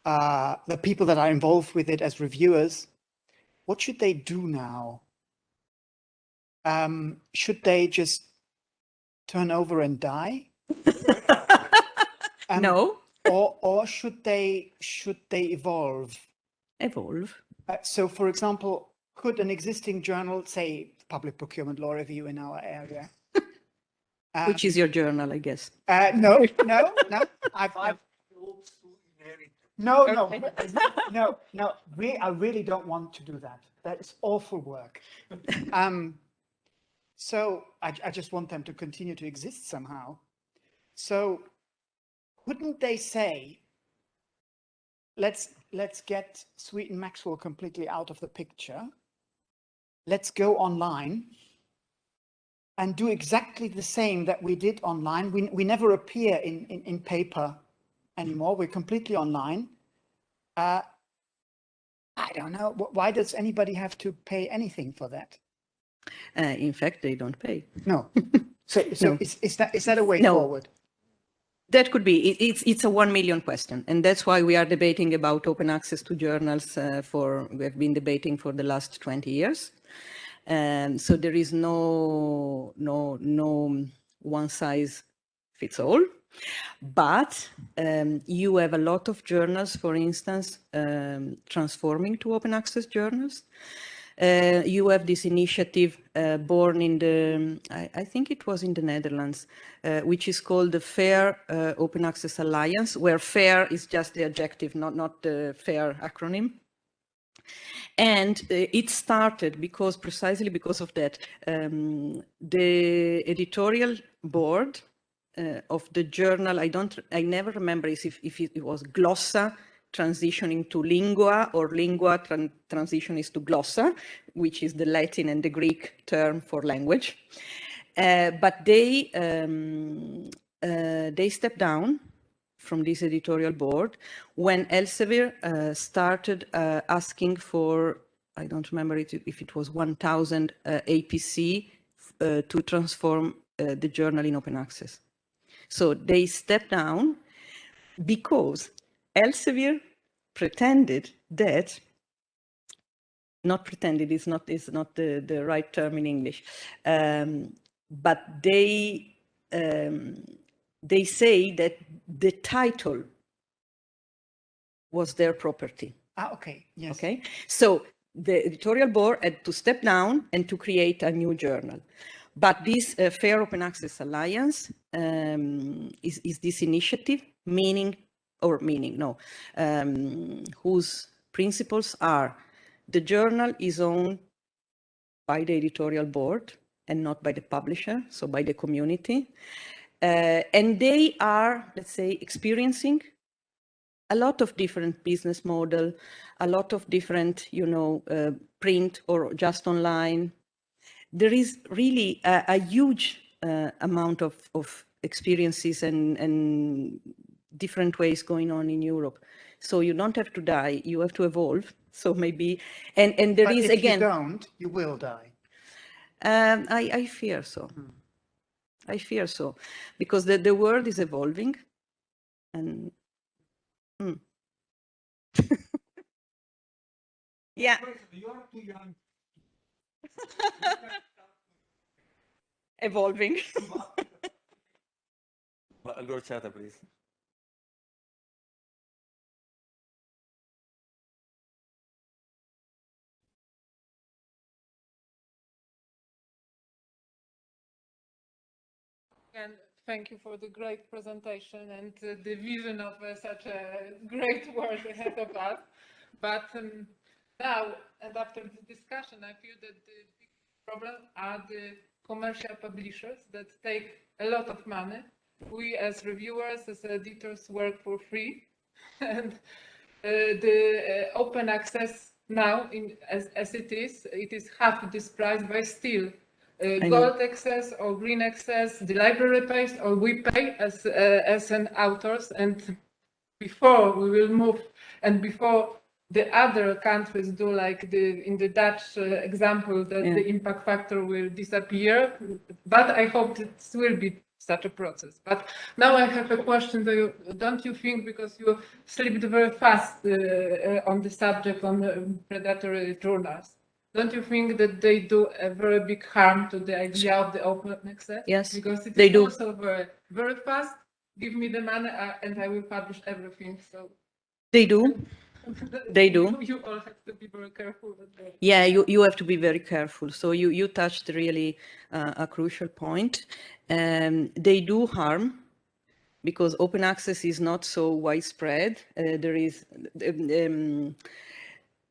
the people that are involved with it as reviewers, what should they do now? Should they just turn over and die? No, Or should they evolve? evolve. So, for example, could an existing journal, say Public Procurement Law Review in our area, Which is your journal, I guess. no. No, Okay. no. I really don't want to do that. That is awful work. So I just want them to continue to exist somehow. So couldn't they say, let's get Sweet and Maxwell completely out of the picture. Let's go online and do exactly the same that we did online. We never appear in paper anymore. We're completely online. I don't know. Why does anybody have to pay anything for that? In fact, they don't pay. No. So No. Is that a way No. forward? That could be. It's a 1 million question. And that's why we are debating about open access to journals we have been debating for the last 20 years. So there is no one size fits all. But you have a lot of journals, for instance, transforming to open access journals. You have this initiative born in I think it was in the Netherlands, which is called the FAIR Open Access Alliance, where FAIR is just the adjective, not the FAIR acronym. And it started precisely because of that. The editorial board of the journal, I never remember if it was Glossa transitioning to Lingua or Lingua transitioning to Glossa, which is the Latin and the Greek term for language. But they stepped down from this editorial board when Elsevier started asking for, I don't remember if it was 1,000 APC to transform the journal in open access. So they stepped down because Elsevier pretended that, not pretended is not the right term in English, but they say that the title was their property. Okay, yes. Okay, so the editorial board had to step down and to create a new journal. But this Fair Open Access Alliance is this initiative, whose principles are: the journal is owned by the editorial board and not by the publisher, so by the community. And they are, let's say, experiencing a lot of different business model, a lot of different, print or just online. There is really a huge amount of experiences and different ways going on in Europe. So you don't have to die, you have to evolve. So maybe, and there But is, if again, you don't, you will die. I fear so. I fear so, because the world is evolving, and yeah. You're too young. Evolving. Untitled Chapter, please. And thank you for the great presentation and the vision of such a great work ahead of us. But now, and after the discussion, I feel that the big problem are the commercial publishers that take a lot of money. We as reviewers, as editors, work for free. And the open access now, as it is half this price, by still gold access or green access, the library pays or we pay as an authors. And before we will move, and before the other countries do, like in the Dutch example, that the impact factor will disappear. But I hope it will be such a process. But now I have a question to you. Don't you think, because you slipped very fast on the subject on predatory journals, don't you think that they do a very big harm to the idea of the open access? Yes, because they it's do. also very, very fast. Give me the money and I will publish everything. So They do. They do. You all have to be very careful with that. Yeah, you have to be very careful. So you touched really a crucial point. They do harm because open access is not so widespread. There is,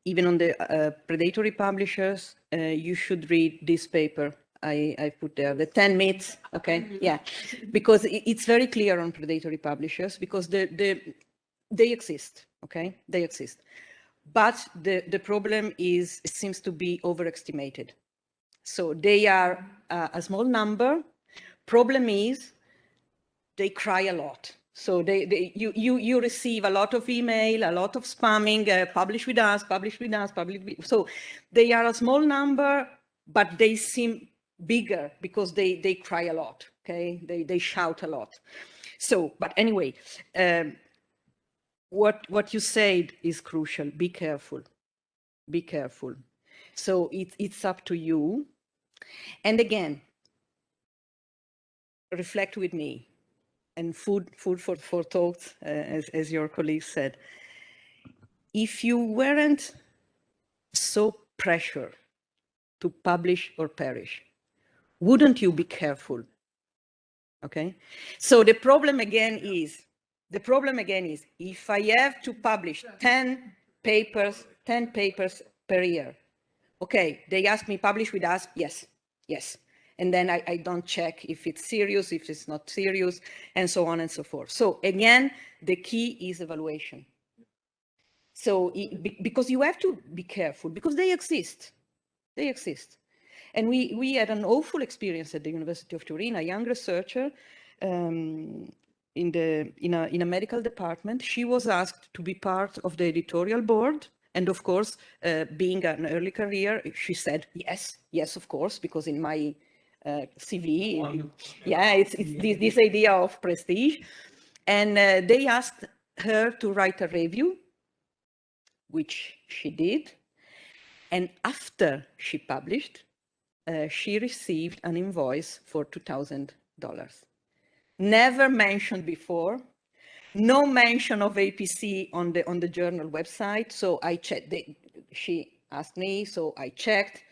even on the predatory publishers, you should read this paper I put there, the 10 myths, okay? Yeah, because it's very clear on predatory publishers because they exist, okay? They exist. But the problem is, it seems to be overestimated. So they are a small number. Problem is, they cry a lot. So you receive a lot of email, a lot of spamming, publish with us, publish with us, publish with, so they are a small number, but they seem bigger because they cry a lot, okay? They shout a lot. So, but anyway, what you said is crucial. Be careful. Be careful. So it's up to you. And again, reflect with me, and food for thought, as your colleague said. If you weren't so pressured to publish or perish, wouldn't you be careful? Okay. So the problem again is, if I have to publish 10 papers per year, okay, they ask me, publish with us? Yes, yes. And then I don't check if it's serious, if it's not serious, and so on and so forth. So again, the key is evaluation. So because you have to be careful, because they exist. They exist. And we had an awful experience at the University of Turin, a young researcher in a medical department. She was asked to be part of the editorial board. And of course, being an early career, she said, yes, of course, because in my CV, yeah, it's this idea of prestige. And they asked her to write a review, which she did. And after she published, she received an invoice for $2,000. Never mentioned before. No mention of APC on the journal website. So I checked. She asked me, so I checked.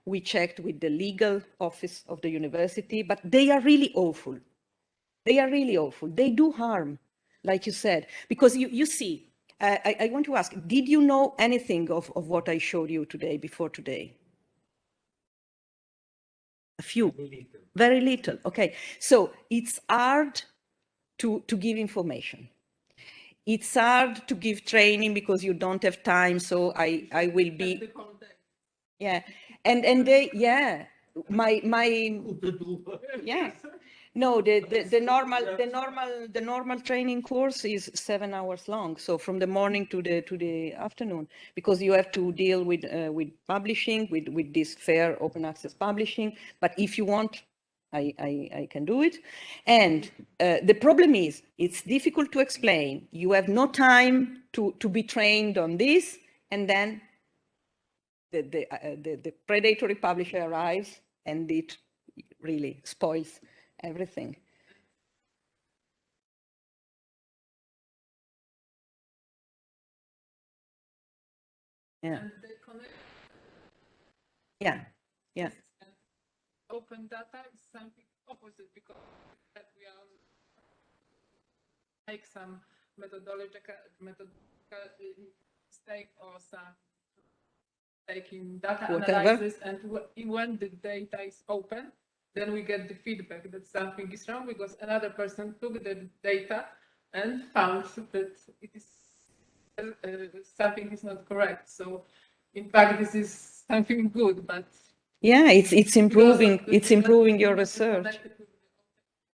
We checked with the legal office of the university, but they are really awful. They are really awful. They do harm, like you said, because you see, I want to ask, did you know anything of what I showed you today, before today? A few, very little. Okay, so it's hard to give information. It's hard to give training because you don't have time. So I will be, yeah, and they, yeah, my yeah. No, the normal training course is 7 hours long. So from the morning to the afternoon, because you have to deal with publishing, with this fair open access publishing. But if you want, I can do it. And the problem is, it's difficult to explain. You have no time to be trained on this, and then the predatory publisher arrives, and it really spoils everything. Yeah. Yeah. Yeah. Open data is something opposite, because we are make some methodological mistake or some taking data analysis, and when the data is open, then we get the feedback that something is wrong because another person took the data and found that it is something is not correct. So in fact, this is something good, but yeah, it's improving your research.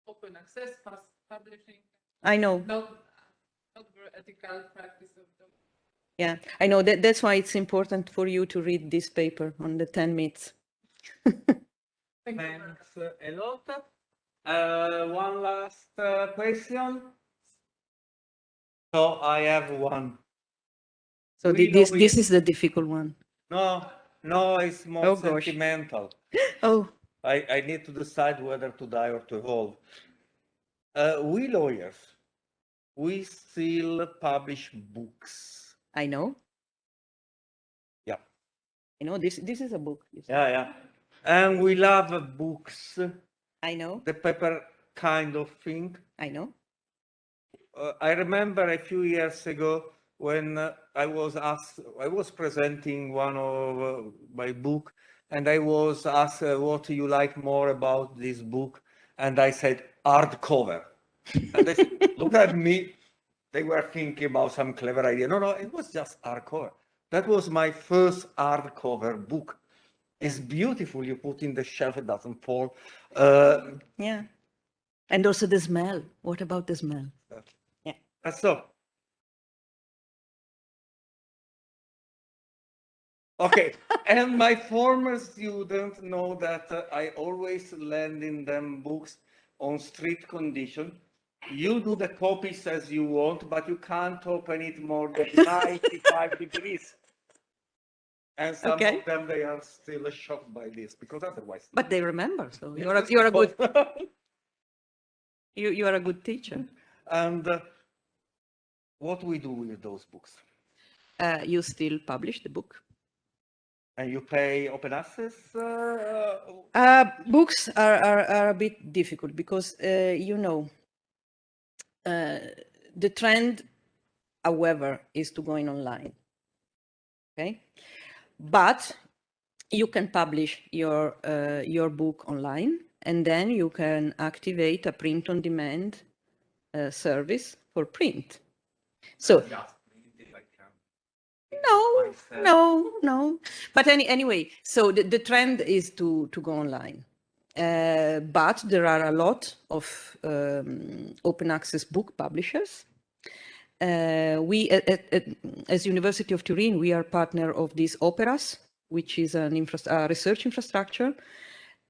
Open access, fast publishing. I know. Not very ethical practice of the. Yeah, I know that's why it's important for you to read this paper on the 10 myths. Thanks a lot. One last question. So I have one. So We this lawyers- is the difficult one. No, it's more Oh, gosh. sentimental. Oh, I need to decide whether to die or to evolve. We lawyers, we still publish books. I know. Yeah, I know this is a book. you see. yeah. And we love books, I know. the paper kind of thing. I know. I remember a few years ago when I was presenting one of my book, and I was asked what you like more about this book, and I said hardcover. And they said, look at me. They were thinking about some clever idea. No, it was just hardcover. That was my first hardcover book. It's beautiful. You put in the shelf, it doesn't fall. Yeah. And also the smell. What about the smell? Yeah. So, okay, and my former students know that I always lend in them books on strict condition. You do the copies as you want, but you can't open it more than 95 degrees. And some Okay. of them, they are still shocked by this, because otherwise. But they remember. So you're a good you are a good teacher. And what we do with those books? You still publish the book. And you pay open access? Books are a bit difficult because you know the trend, however, is to going online. Okay, but you can publish your book online, and then you can activate a print-on-demand service for print. So no. But anyway, so the trend is to go online. But there are a lot of open access book publishers. We, as University of Turin, we are partner of this Operas, which is a research infrastructure,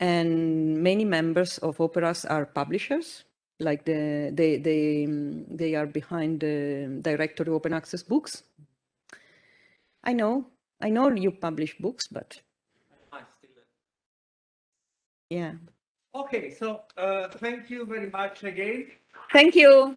and many members of Operas are publishers. Like they are behind the directory of open access books. I know you publish books, but yeah. Okay, so thank you very much again. Thank you.